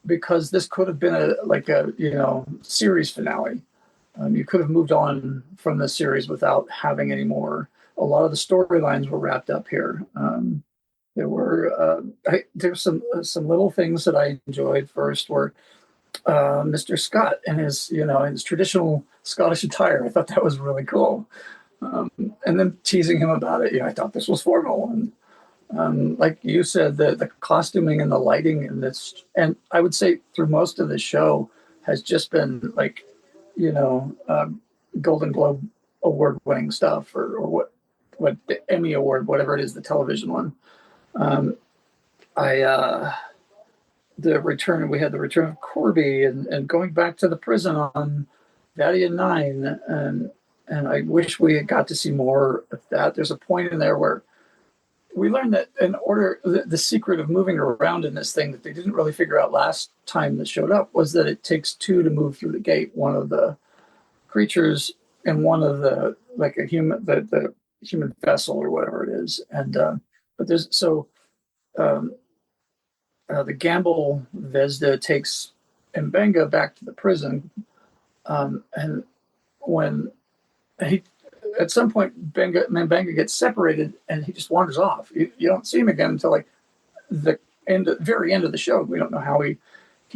because this could have been a series finale. You could have moved on from the series without having any more. A lot of the storylines were wrapped up here. There's some little things that I enjoyed. First were Mr. Scott and his traditional Scottish attire. I thought that was really cool. And then teasing him about it. I thought this was formal. And like you said, the costuming and the lighting in this, and I would say through most of the show, has just been like, Golden Globe award winning stuff, or what the Emmy Award, whatever it is, the television one. We had the return of Corby and going back to the prison on Vadian 9, and I wish we had got to see more of that. There's a point in there where we learned that the secret of moving around in this thing that they didn't really figure out last time that showed up was that it takes two to move through the gate. One of the creatures and one of the the human vessel or whatever it is. And but there's the Gamble Vesda takes Mbenga back to the prison, and when he at some point, Mbenga gets separated and he just wanders off. You don't see him again until like the very end of the show. We don't know how he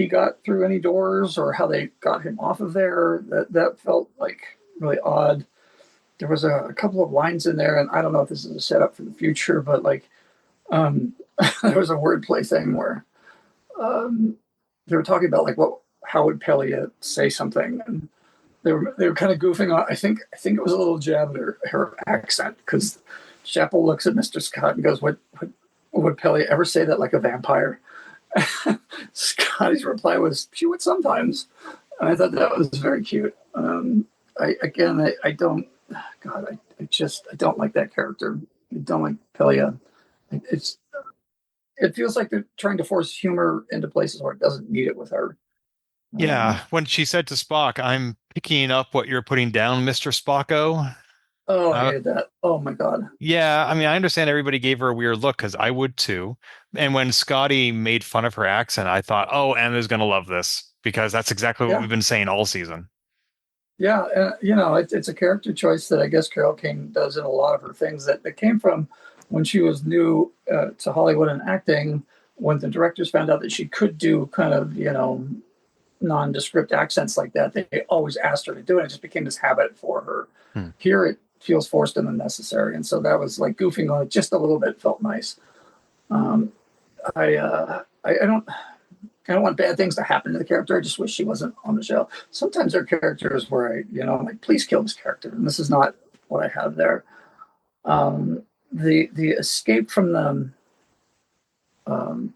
got through any doors or how they got him off of there. That felt like really odd. There was a couple of lines in there, and I don't know if this is a setup for the future, but like there was a wordplay thing where they were talking about like how would Pelia say something, and they were kind of goofing on. I think it was a little jab at her accent, because Chapel looks at Mr. Scott and goes, "Would Pelia ever say that like a vampire?" Scotty's reply was, "She would sometimes." And I thought that was very cute. I don't. God, I don't like that character. I don't like Pelia. It feels like they're trying to force humor into places where it doesn't need it with her. Yeah, when she said to Spock, "I'm picking up what you're putting down, Mr. Spocko." Oh, I hated that. Oh my God. Yeah, I mean, I understand everybody gave her a weird look, because I would too. And when Scotty made fun of her accent, I thought, oh, Emma's going to love this, because that's exactly what we've been saying all season. Yeah, it's a character choice that I guess Carole King does in a lot of her things that came from when she was new to Hollywood and acting. When the directors found out that she could do kind of, nondescript accents like that, they always asked her to do it. It just became this habit for her. Here it feels forced and unnecessary, and so that was like goofing on it just a little bit. Felt nice. I don't want bad things to happen to the character. I just wish she wasn't on the show. Sometimes there are characters where I'm like, please kill this character, and this is not what I have there. The escape from the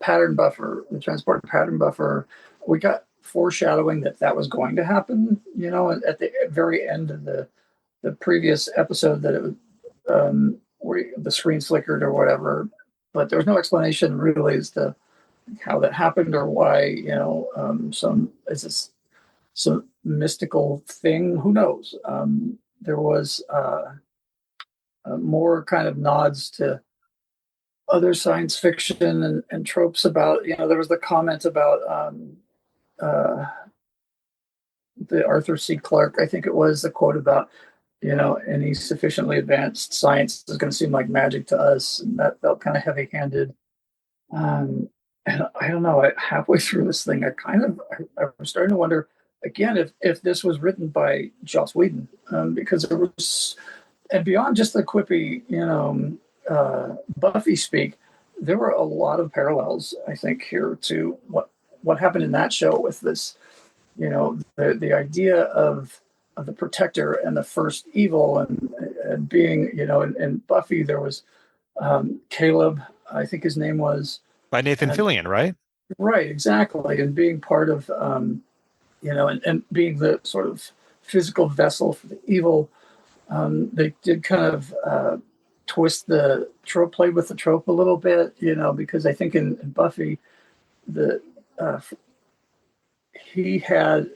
pattern buffer, the transport pattern buffer, we got foreshadowing that was going to happen, at the very end of the previous episode, that it was where the screen flickered or whatever, but there was no explanation really as to how that happened or why, some mystical thing, who knows. There was more kind of nods to other science fiction and tropes about, there was the comment about the Arthur C. Clarke, I think it was, the quote about, any sufficiently advanced science is going to seem like magic to us. And that felt kind of heavy handed. And I don't know, halfway through this thing, I was starting to wonder again if this was written by Joss Whedon, because there was, and beyond just the quippy, Buffy speak, there were a lot of parallels, I think, here to what happened in that show with this, the idea of the protector and the first evil, and and being, in Buffy, there was Caleb, I think his name was. By Nathan Fillion, right? Right, exactly. And being part of, and being the sort of physical vessel for the evil. They did kind of twist the trope, play with the trope a little bit, because I think in Buffy, the he had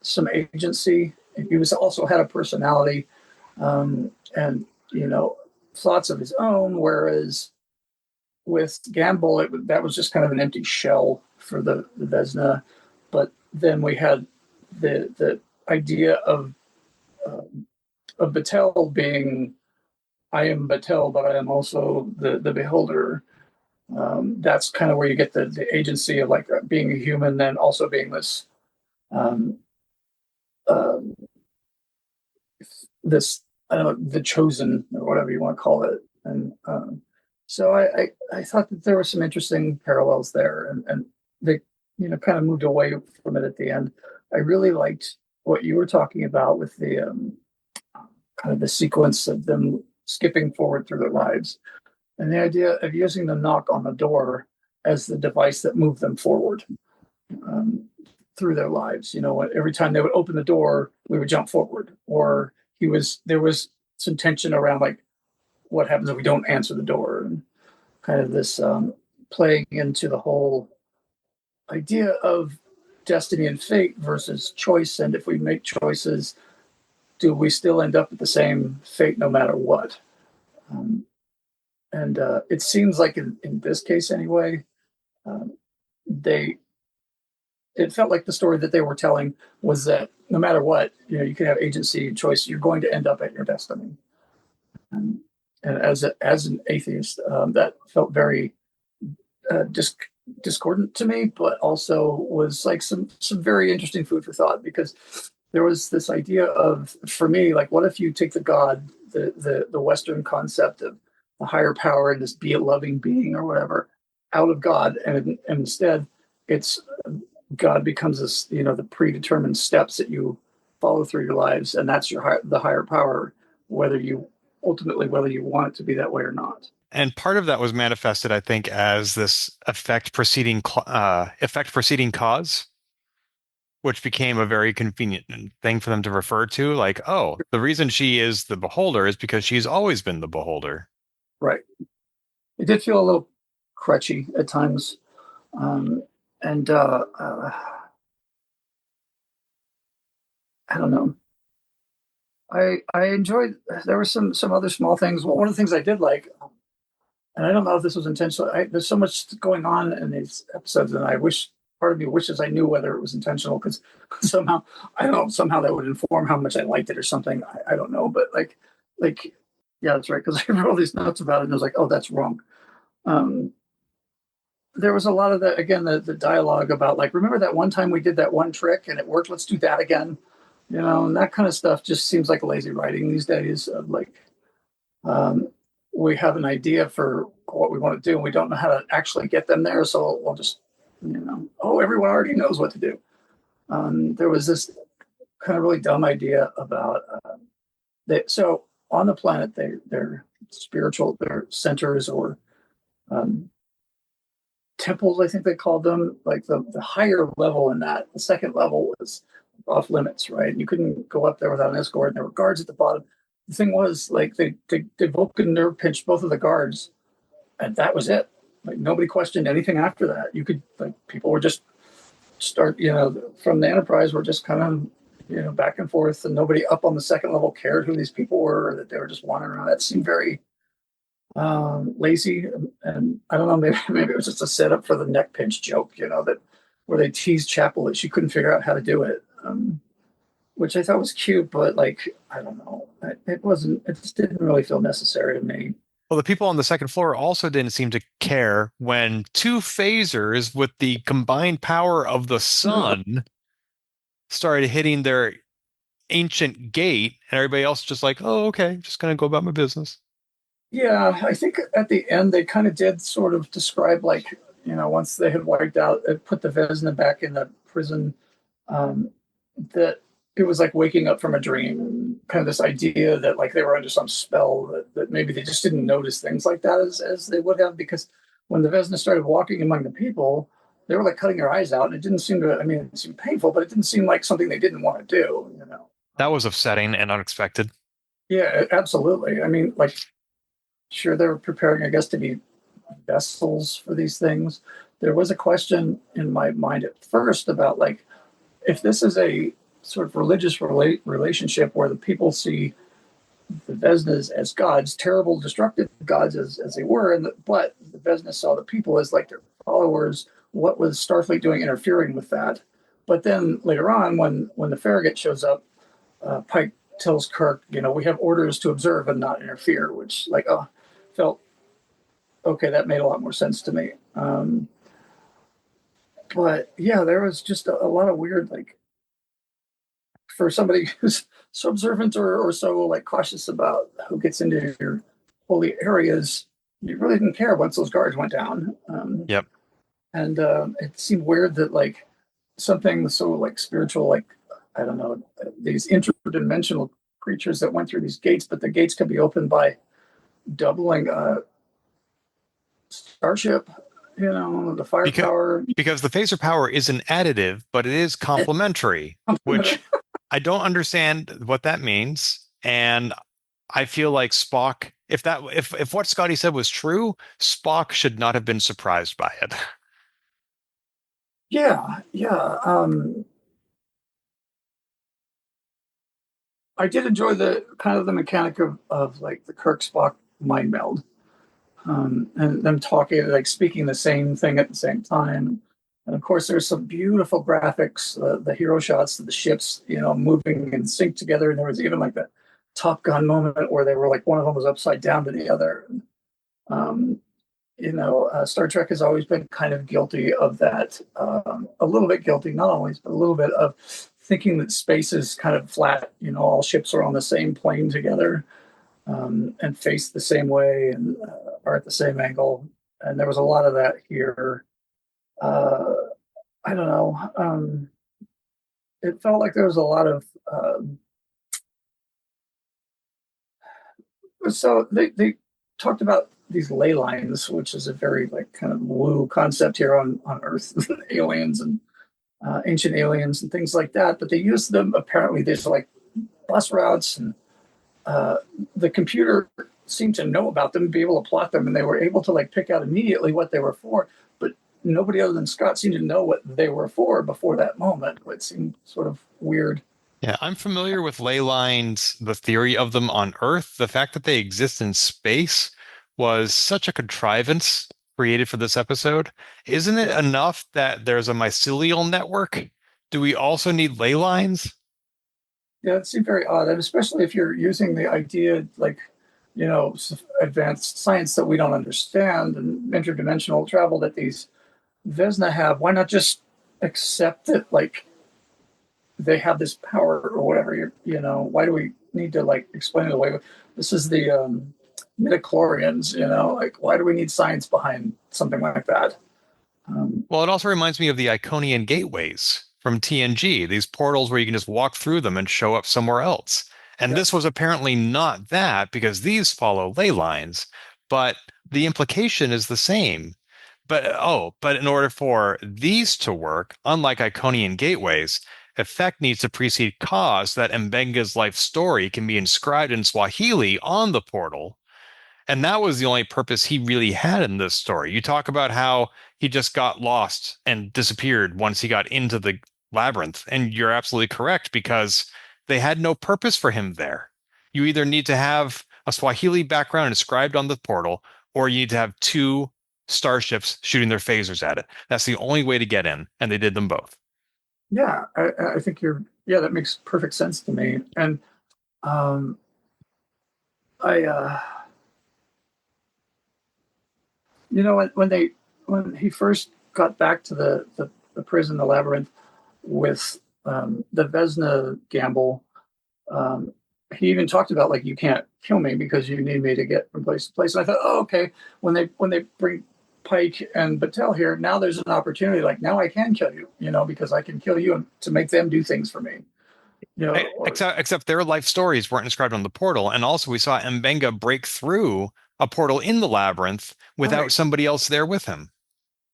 some agency. He was also had a personality, and thoughts of his own. Whereas with Gamble, that was just kind of an empty shell for the Vesna. But then we had the idea of Batel being, I am Batel, but I am also the beholder. That's kind of where you get the agency of like being a human, then also being this um, uh, this I don't know, the chosen or whatever you want to call it. And so I thought that there were some interesting parallels there, and they kind of moved away from it at the end. I really liked what you were talking about with the kind of the sequence of them skipping forward through their lives, and the idea of using the knock on the door as the device that moved them forward um, through their lives. Every time they would open the door, we would jump forward, or there was some tension around like what happens if we don't answer the door, and kind of this playing into the whole idea of destiny and fate versus choice. And if we make choices, do we still end up at the same fate no matter what? And it seems like in this case anyway, um, it felt like the story that they were telling was that no matter what, you can have agency and choice, you're going to end up at your destiny. And as an atheist, that felt very discordant to me, but also was like some very interesting food for thought, because there was this idea of, for me, like, what if you take the Western concept of the higher power and this be a loving being or whatever out of God, and instead it's God becomes this, the predetermined steps that you follow through your lives, and that's the higher power, whether you want it to be that way or not. And part of that was manifested, I think, as this effect preceding cause, which became a very convenient thing for them to refer to. Like, oh, the reason she is the beholder is because she's always been the beholder. Right. It did feel a little crutchy at times. And I don't know. I enjoyed. There were some other small things. One of the things I did like, and I don't know if this was intentional. There's so much going on in these episodes, and part of me wishes I knew whether it was intentional, because somehow, I don't know, somehow that would inform how much I liked it or something. I don't know, but like, yeah, that's right. Because I wrote all these notes about it, and I was like, oh, that's wrong. There was a lot of that, again, the dialogue about like, remember that one time we did that one trick and it worked, let's do that again, and that kind of stuff just seems like lazy writing these days, of like, we have an idea for what we want to do and we don't know how to actually get them there, so we'll just, everyone already knows what to do. There was this kind of really dumb idea about that. So on the planet, they're spiritual, they're centers, or temples, I think they called them. Like the higher level in that, the second level was off limits, right? You couldn't go up there without an escort, and there were guards at the bottom. The thing was, like, they Vulcan nerve pinched both of the guards, and that was it. Like, nobody questioned anything after that. You could, like, people were just from the Enterprise were just kind of, back and forth, and nobody up on the second level cared who these people were, or that they were just wandering around. That seemed very lazy, and I don't know, maybe it was just a setup for the neck pinch joke, that where they teased Chapel that she couldn't figure out how to do it, which I thought was cute, but like, I don't know, it just didn't really feel necessary to me. Well, the people on the second floor also didn't seem to care when two phasers with the combined power of the sun started hitting their ancient gate, and everybody else just like, oh, okay, just gonna go about my business. Yeah, I think at the end they kind of did sort of describe, like, once they had wiped out, put the Vesna back in the prison, that it was like waking up from a dream. kind of this idea that like they were under some spell, that maybe they just didn't notice things like that as they would have, because when the Vesna started walking among the people, they were like cutting their eyes out, and it didn't seem to, I mean, it seemed painful, but it didn't seem like something they didn't want to do, you know. That was upsetting and unexpected. Yeah, absolutely. I mean, like, sure, they were preparing, I guess, to be vessels for these things. There was a question in my mind at first about, like, if this is a sort of religious relationship where the people see the Vesnas as gods, terrible, destructive gods as they were, but the Vesnas saw the people as like their followers. What was Starfleet doing interfering with that? But then later on, when the Farragut shows up, Pike tells Kirk, you know, we have orders to observe and not interfere, which like felt okay. That made a lot more sense to me. But yeah, there was just a lot of weird, like, for somebody who's so observant or so like cautious about who gets into your holy areas, you really didn't care once those guards went down. Yep. And it seemed weird that like something so like spiritual, like, I don't know, these interdimensional creatures that went through these gates, but the gates could be opened by doubling a starship, you know, the firepower. Because the phaser power is an additive, but it is complementary, which I don't understand what that means. And I feel like Spock, if what Scotty said was true, Spock should not have been surprised by it. Yeah. I did enjoy the kind of the mechanic of like the Kirk Spock mind meld, and them talking, like speaking the same thing at the same time. And of course, there's some beautiful graphics, the hero shots of the ships, you know, moving in sync together. And there was even like the Top Gun moment where they were like one of them was upside down to the other. You know, Star Trek has always been kind of guilty of that, a little bit guilty, not always, but a little bit of thinking that space is kind of flat. You know, all ships are on the same plane together, and face the same way and are at the same angle. And there was a lot of that here. I don't know. It felt like there was a lot of. So they talked about these ley lines, which is a very like kind of woo concept here on Earth, aliens and ancient aliens and things like that. But they use them apparently. There's like bus routes, and the computer seemed to know about them, be able to plot them, and they were able to like pick out immediately what they were for. But nobody other than Scott seemed to know what they were for before that moment. It seemed sort of weird. Yeah, I'm familiar with ley lines, the theory of them on Earth. The fact that they exist in space was such a contrivance created for this episode. Isn't it enough that there's a mycelial network? Do we also need ley lines? Yeah, it seemed very odd, and especially if you're using the idea, like, you know, advanced science that we don't understand and interdimensional travel that these Vesna have. Why not just accept that, like, they have this power or whatever? You know, why do we need to like explain it away? This is the midichlorians, you know, like, why do we need science behind something like that? Well, it also reminds me of the Iconian gateways from TNG, these portals where you can just walk through them and show up somewhere else. And this was apparently not that, because these follow ley lines, but the implication is the same. But in order for these to work, unlike Iconian gateways, effect needs to precede cause so that Mbenga's life story can be inscribed in Swahili on the portal. And that was the only purpose he really had in this story. You talk about how he just got lost and disappeared once he got into the labyrinth. And you're absolutely correct, because they had no purpose for him there. You either need to have a Swahili background inscribed on the portal, or you need to have two starships shooting their phasers at it. That's the only way to get in. And they did them both. Yeah, I think that makes perfect sense to me. And I, you know, when he first got back to the prison, the labyrinth, with the Vesna gamble, he even talked about like, you can't kill me because you need me to get from place to place. And I thought, oh, okay, when they bring Pike and Battelle here, now there's an opportunity. Like, now I can kill you, you know, because I can kill you to make them do things for me. You know, Except their life stories weren't inscribed on the portal. And also we saw Mbenga break through a portal in the labyrinth without right. somebody else there with him.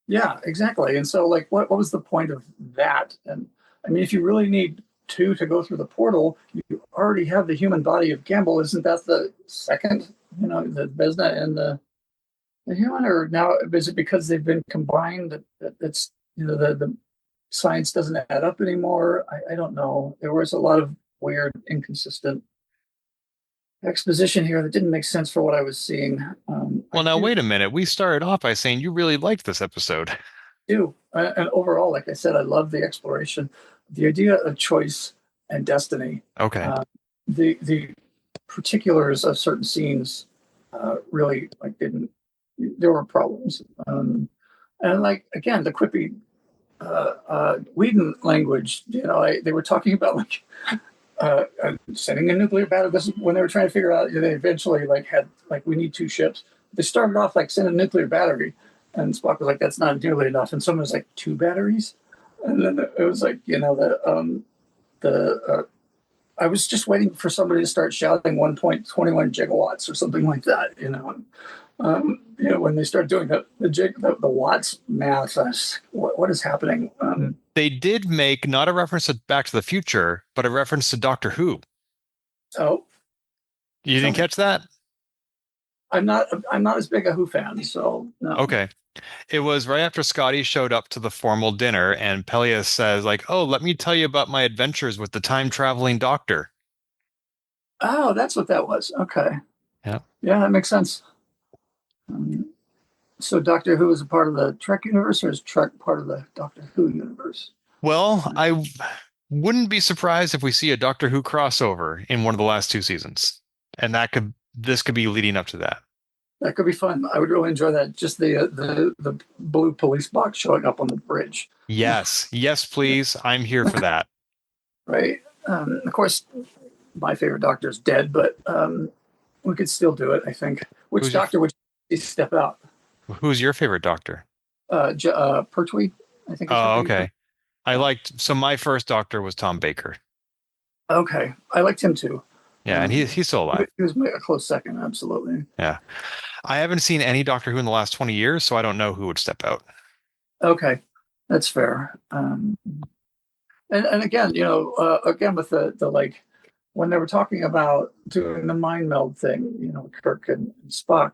Yeah, exactly. And so, like, what was the point of that? And I mean, if you really need two to go through the portal, you already have the human body of Gamble. Isn't that the second? You know, the Vesna and the human, or now is it because they've been combined that it's, you know, the science doesn't add up anymore? I don't know. There was a lot of weird, inconsistent exposition here that didn't make sense for what I was seeing. Well, now wait a minute. We started off by saying you really liked this episode. Do. And overall, like I said, I love the exploration, the idea of choice and destiny. Okay. The particulars of certain scenes really like didn't. There were problems, and like again, the quippy Whedon language. You know, they were talking about like sending a nuclear battle. This is when they were trying to figure out. They eventually like had like we need two ships. They started off like send a nuclear battery, and Spock was like that's not nearly enough, and someone was like two batteries, and then it was like you know the I was just waiting for somebody to start shouting 1.21 gigawatts or something like that. You know when they start doing the watts math, what is happening? They did make not a reference to Back to the Future, but a reference to Doctor Who. Oh, You didn't catch that? I'm not as big a Who fan, so no. Okay. It was right after Scotty showed up to the formal dinner, and Peleus says, like, oh, let me tell you about my adventures with the time-traveling doctor. Oh, that's what that was. Okay. Yeah. Yeah, that makes sense. So Doctor Who is a part of the Trek universe, or is Trek part of the Doctor Who universe? Well, I wouldn't be surprised if we see a Doctor Who crossover in one of the last two seasons. And this could be leading up to that. That could be fun. I would really enjoy that. Just the blue police box showing up on the bridge. Yes. Yes, please. I'm here for that. Right. Of course, my favorite Doctor is dead, but we could still do it, I think. Which Doctor would you step out? Who's your favorite Doctor? Pertwee, I think. Oh, okay. So my first Doctor was Tom Baker. Okay. I liked him too. Yeah, and he's still alive. He was a close second, absolutely. Yeah. I haven't seen any Doctor Who in the last 20 years, so I don't know who would step out. Okay. That's fair. And again, you know, again with the like when they were talking about doing the mind meld thing, you know, Kirk and Spock,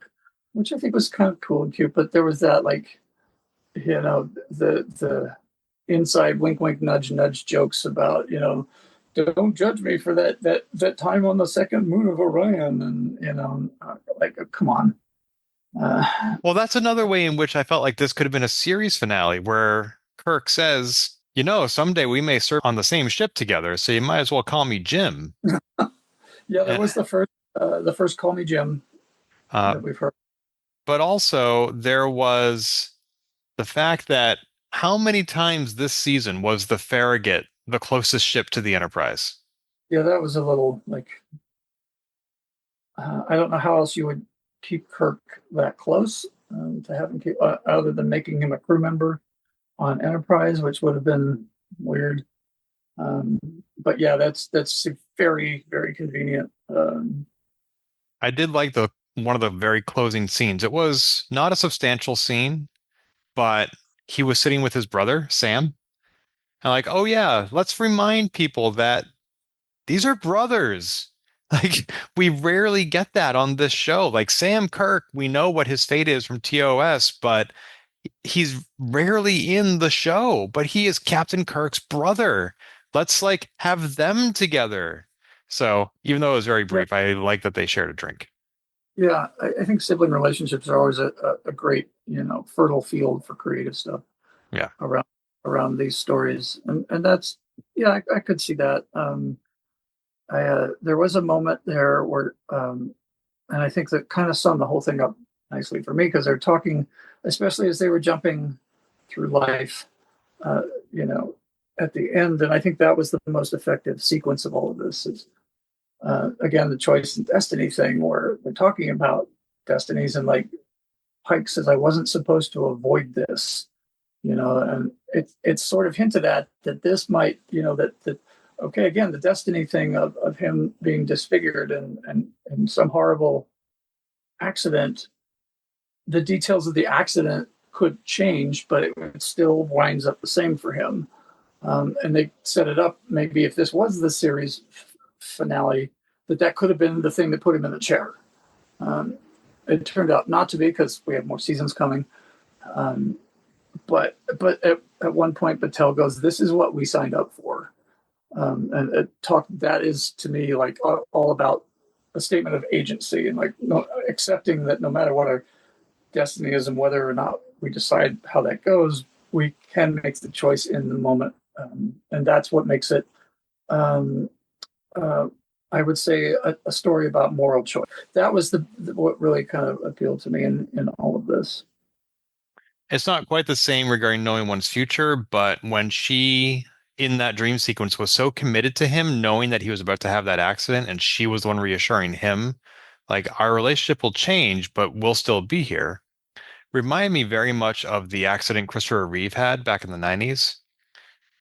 which I think was kind of cool and cute, but there was that like, you know, the inside wink wink nudge nudge jokes about, you know, don't judge me for that time on the second moon of Orion, and you know, like come on. Well, that's another way in which I felt like this could have been a series finale where Kirk says, you know, someday we may serve on the same ship together, so you might as well call me Jim. Yeah, that was the first Call Me Jim that we've heard. But also there was the fact that how many times this season was the Farragut the closest ship to the Enterprise? Yeah, that was a little like I don't know how else you would keep Kirk that close to have him keep, other than making him a crew member on Enterprise, which would have been weird. But yeah, that's very very convenient. I did like one of the very closing scenes. It was not a substantial scene, but he was sitting with his brother, Sam. And like, oh yeah, let's remind people that these are brothers. Like, we rarely get that on this show. Like Sam Kirk, we know what his fate is from TOS, but he's rarely in the show, but he is Captain Kirk's brother. Let's like have them together. So even though it was very brief, I like that they shared a drink. Yeah, I think sibling relationships are always a great, you know, fertile field for creative stuff. Yeah, around these stories, and that's yeah, I could see that. There was a moment there where, and I think that kind of summed the whole thing up nicely for me because they're talking, especially as they were jumping through life, you know, at the end, and I think that was the most effective sequence of all of this. Is again the choice and destiny thing, where they're talking about destinies, and like Pike says, "I wasn't supposed to avoid this," you know, and it's sort of hinted at that this might, you know, that okay, again, the destiny thing of him being disfigured and some horrible accident, the details of the accident could change, but it still winds up the same for him. And they set it up, maybe if this was the series finale, that could have been the thing that put him in the chair. It turned out not to be, because we have more seasons coming. But at one point, Battelle goes, "This is what we signed up for," and that is to me like all about a statement of agency, and like accepting that no matter what our destiny is and whether or not we decide how that goes, we can make the choice in the moment, and that's what makes it. Um, I would say a story about moral choice. That was what really kind of appealed to me in all of this. It's not quite the same regarding knowing one's future, but when she, in that dream sequence, was so committed to him, knowing that he was about to have that accident, and she was the one reassuring him, like, our relationship will change, but we'll still be here, remind me very much of the accident Christopher Reeve had back in the 90s.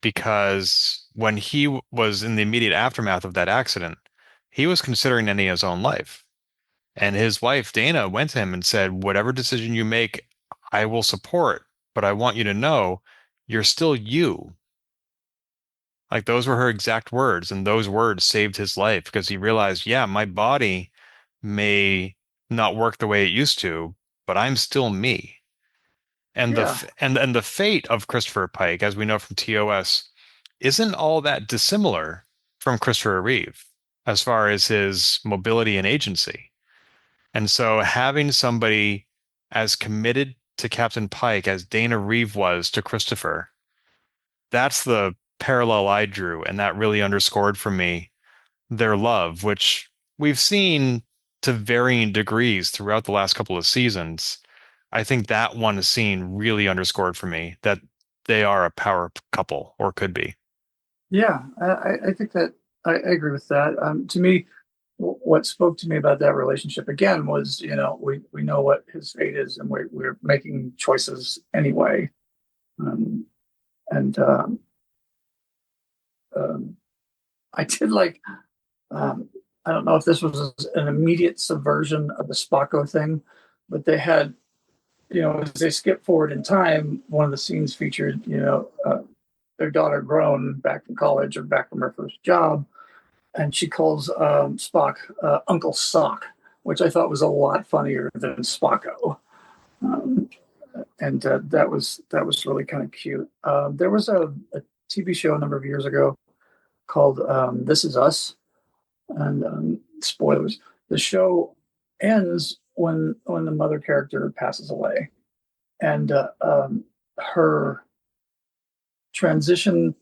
Because when he was in the immediate aftermath of that accident, he was considering ending his own life. And his wife, Dana, went to him and said, whatever decision you make, I will support, but I want you to know you're still you. Like, those were her exact words. And those words saved his life because he realized, yeah, my body may not work the way it used to, but I'm still me. And Yeah. the fate of Christopher Pike, as we know from TOS, isn't all that dissimilar from Christopher Reeve as far as his mobility and agency. And so having somebody as committed to Captain Pike as Dana Reeve was to Christopher, that's the parallel I drew. And that really underscored for me their love, which we've seen to varying degrees throughout the last couple of seasons. I think that one scene really underscored for me that they are a power couple, or could be. Yeah, I think that I agree with that. To me, what spoke to me about that relationship again was, we know what his fate is, and we're making choices anyway. Um, and I did like, I don't know if this was an immediate subversion of the Spocko thing, but they had, as they skip forward in time, one of the scenes featured, their daughter grown back in college or back from her first job, and she calls Spock Uncle Sock, which I thought was a lot funnier than Spocko, um, and that was really kind of cute. There was a TV show a number of years ago called This Is Us, and spoilers. The show ends when the mother character passes away, and her transition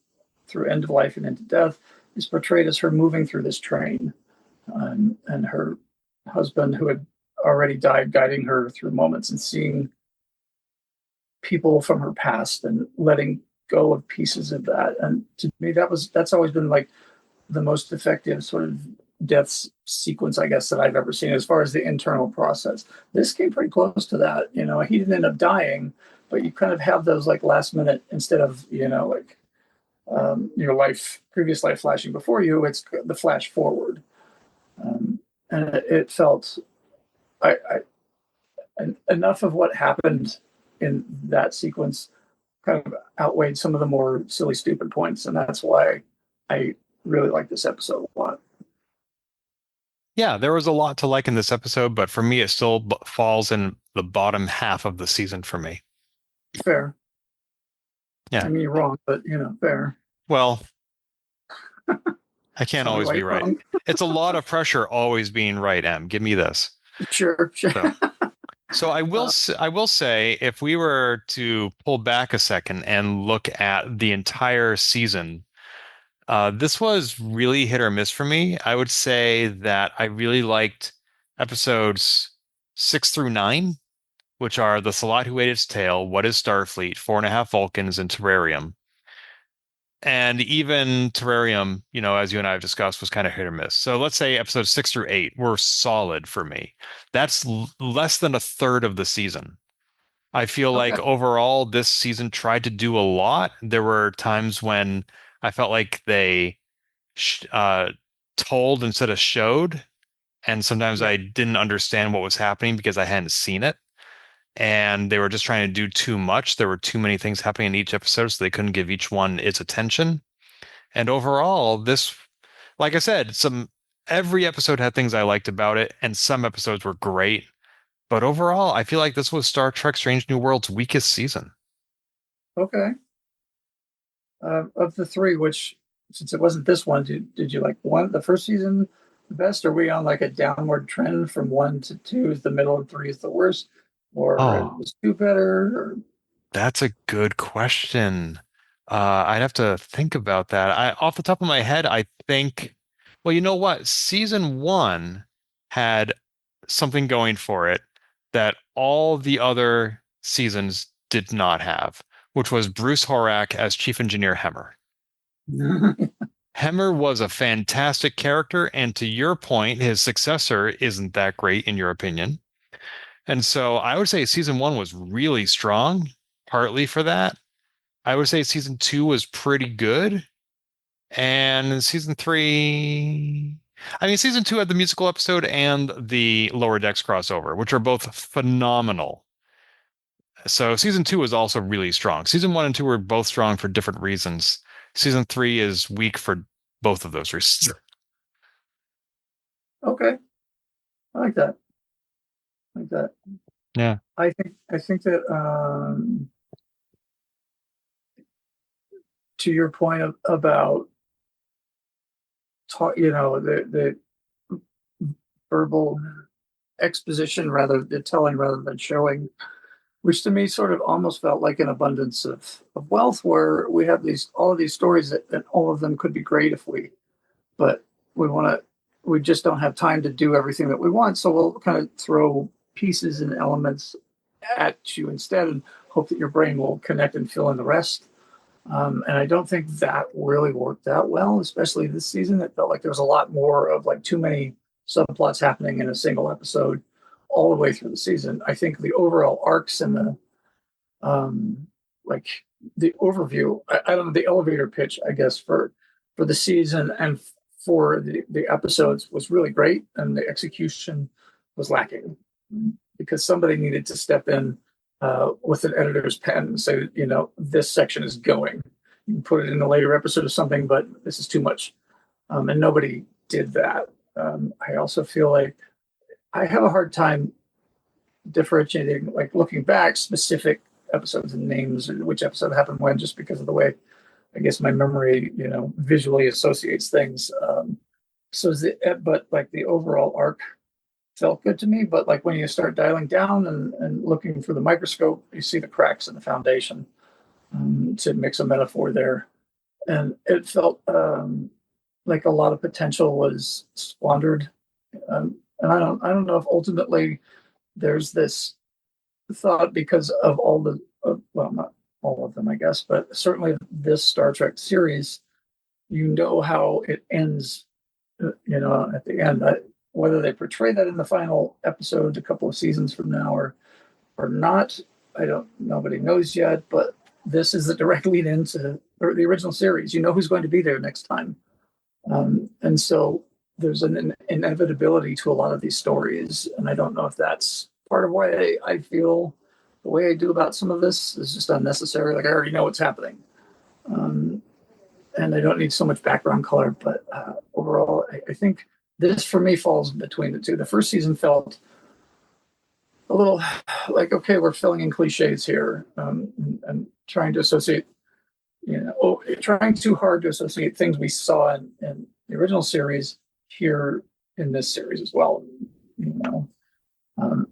through end of life and into death is portrayed as her moving through this train, and her husband, who had already died, guiding her through moments and seeing people from her past and letting go of pieces of that. And to me, that's always been like the most effective sort of death sequence, I guess, that I've ever seen as far as the internal process. This came pretty close to that. He didn't end up dying, but you kind of have those like last minute, instead of, like your previous life flashing before you, it's the flash forward. And it felt, enough of what happened in that sequence kind of outweighed some of the more silly, stupid points. And that's why I really like this episode a lot. Yeah, there was a lot to like in this episode, but for me, it still falls in the bottom half of the season for me. Fair. Yeah. I mean, you're wrong, but fair. Well, I can't Tell me always why be you're right. wrong. It's a lot of pressure always being right, Em. Give me this. Sure. So I will I will say, if we were to pull back a second and look at the entire season, this was really hit or miss for me. I would say that I really liked episodes 6 through 9, which are The Salat Who Ate Its Tail, What is Starfleet, Four and a Half Vulcans, and Terrarium. And even Terrarium, as you and I have discussed, was kind of hit or miss. So let's say episodes 6 through 8 were solid for me. That's less than a third of the season. I feel Okay. like overall, this season tried to do a lot. There were times when I felt like they told instead of showed. And sometimes Yeah. I didn't understand what was happening because I hadn't seen it. And they were just trying to do too much. There were too many things happening in each episode, so they couldn't give each one its attention. And overall, this, like I said, every episode had things I liked about it, and some episodes were great. But overall, I feel like this was Star Trek Strange New World's weakest season. Okay. Of the three, which, since it wasn't this one, did you like the first season the best? Are we on like a downward trend from 1 to 2 is the middle and 3 is the worst? Or Oh, was 2 better? Or, that's a good question. I'd have to think about that. Off the top of my head, I think, well, you know what? Season one had something going for it that all the other seasons did not have, which was Bruce Horak as Chief Engineer Hemmer. Hemmer was a fantastic character, and to your point, his successor isn't that great in your opinion. And so I would say season one was really strong, partly for that. I would say season two was pretty good. And season three, I mean, season two had the musical episode and the Lower Decks crossover, which are both phenomenal. So season two was also really strong. Season one and two were both strong for different reasons. Season three is weak for both of those reasons. okay, I like that. I like that. Yeah. I think that to your point about talk, the verbal exposition rather the telling rather than showing, which to me sort of almost felt like an abundance of wealth, where we have all of these stories that all of them could be great but we just don't have time to do everything that we want. So we'll kind of throw pieces and elements at you instead and hope that your brain will connect and fill in the rest. And I don't think that really worked that well, especially this season. It felt like there was a lot more of like too many subplots happening in a single episode all the way through the season. I think the overall arcs and um, like the overview, I don't know, the elevator pitch, I guess, for the season and for the episodes was really great, and the execution was lacking because somebody needed to step in with an editor's pen and say, this section is going. You can put it in a later episode or something, but this is too much. And nobody did that. I also feel like I have a hard time differentiating, like looking back, specific episodes and names, which episode happened when, just because of the way I guess my memory, visually associates things. But like the overall arc felt good to me. But like when you start dialing down and looking through the microscope, you see the cracks in the foundation, to mix a metaphor there. And it felt like a lot of potential was squandered. And I don't know if ultimately there's this thought because of well, not all of them, I guess, but certainly this Star Trek series, how it ends, at the end. Whether they portray that in the final episode a couple of seasons from now or not, nobody knows yet, but this is the direct lead into the original series. You know who's going to be there next time. And so there's an inevitability to a lot of these stories. And I don't know if that's part of why I feel the way I do about some of this is just unnecessary. Like I already know what's happening. And I don't need so much background color. But overall, I think this for me falls between the two. The first season felt a little like, okay, we're filling in cliches here, and trying to associate, trying too hard to associate things we saw in the original series here in this series as well. Um,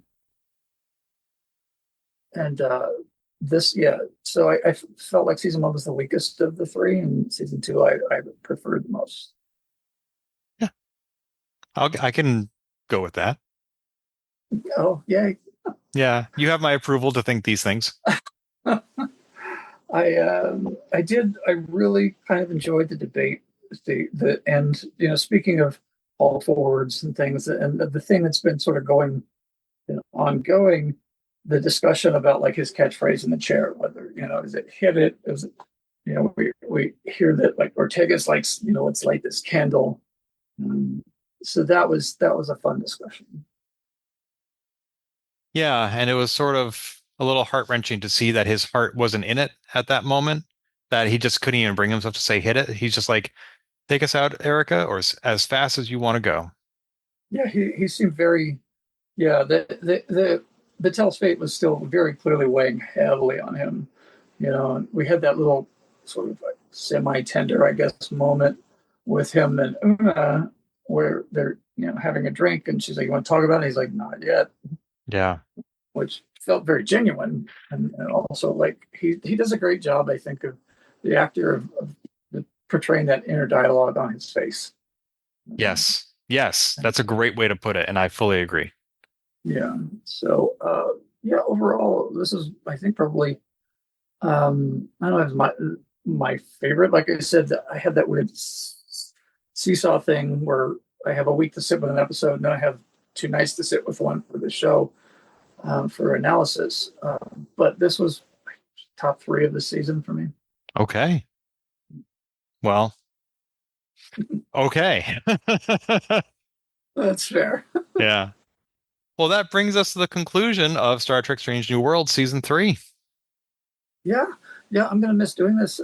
and this, yeah. So I felt like season one was the weakest of the three, and season two I preferred the most. Yeah, I can go with that. Oh, yay. Yeah, you have my approval to think these things. I did. I really kind of enjoyed the debate, the end. Speaking of all forwards and things, and the thing that's been sort of going, ongoing, the discussion about like his catchphrase in the chair, whether is it hit it, is it, we hear that like Ortega's like, let's light this candle. So that was a fun discussion. Yeah, and it was sort of a little heart-wrenching to see that his heart wasn't in it at that moment, that he just couldn't even bring himself to say hit it. He's just like, take us out, Erica, or as fast as you want to go. Yeah, he seemed very, yeah, the Battel's fate was still very clearly weighing heavily on him. And we had that little sort of like semi-tender, I guess, moment with him and Una where they're, having a drink and she's like, you want to talk about it? He's like, not yet. Yeah. Which felt very genuine. And also like he does a great job, I think, of the actor of portraying that inner dialogue on his face. Yes. Yes. That's a great way to put it. And I fully agree. Yeah. So, overall, this is, I think, probably, I don't know, it was my favorite. Like I said, I had that weird seesaw thing where I have a week to sit with an episode, and then I have 2 nights to sit with one for the show for analysis. But this was top 3 of the season for me. Okay. Well, okay. That's fair. Yeah. Well, that brings us to the conclusion of Star Trek Strange New World Season 3. Yeah. Yeah, I'm going to miss doing this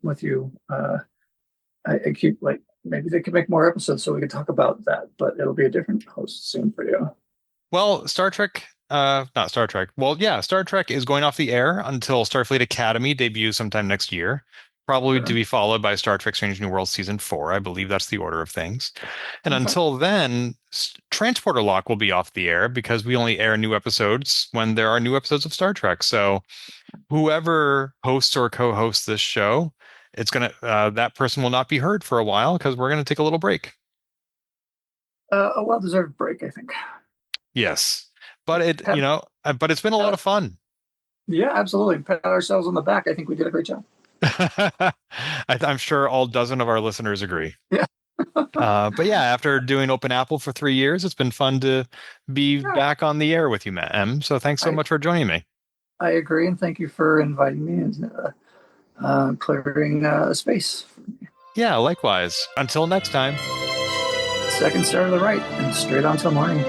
with you. I keep like, maybe they could make more episodes so we can talk about that, but it'll be a different host soon for you. Well, Star Trek, not Star Trek. Well, yeah, Star Trek is going off the air until Starfleet Academy debuts sometime next year, probably to be followed by Star Trek Strange New World Season 4. I believe that's the order of things. And until then, Transporter Lock will be off the air because we only air new episodes when there are new episodes of Star Trek. So whoever hosts or co-hosts this show, it's gonna that person will not be heard for a while because we're gonna take a little break. A well-deserved break, I think. Yes, but but it's been a lot of fun. Yeah, absolutely. Pat ourselves on the back. I think we did a great job. I'm sure all dozen of our listeners agree. Yeah. But yeah, after doing Open Apple for 3 years, it's been fun to be back on the air with you, Matt M. So thanks so much for joining me. I agree, and thank you for inviting me and clearing a space. Yeah, likewise. Until next time. Second star to the right and straight on till morning.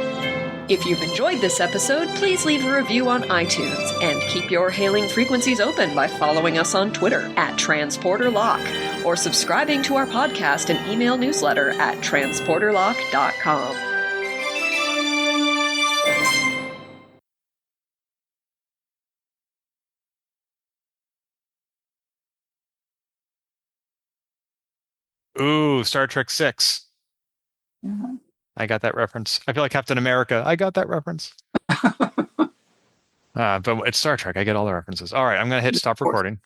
If you've enjoyed this episode, please leave a review on iTunes and keep your hailing frequencies open by following us on Twitter @TransporterLock or subscribing to our podcast and email newsletter at transporterlock.com. Ooh, Star Trek 6. Mm-hmm. I got that reference. I feel like Captain America. I got that reference. But it's Star Trek. I get all the references. All right, I'm going to hit stop recording.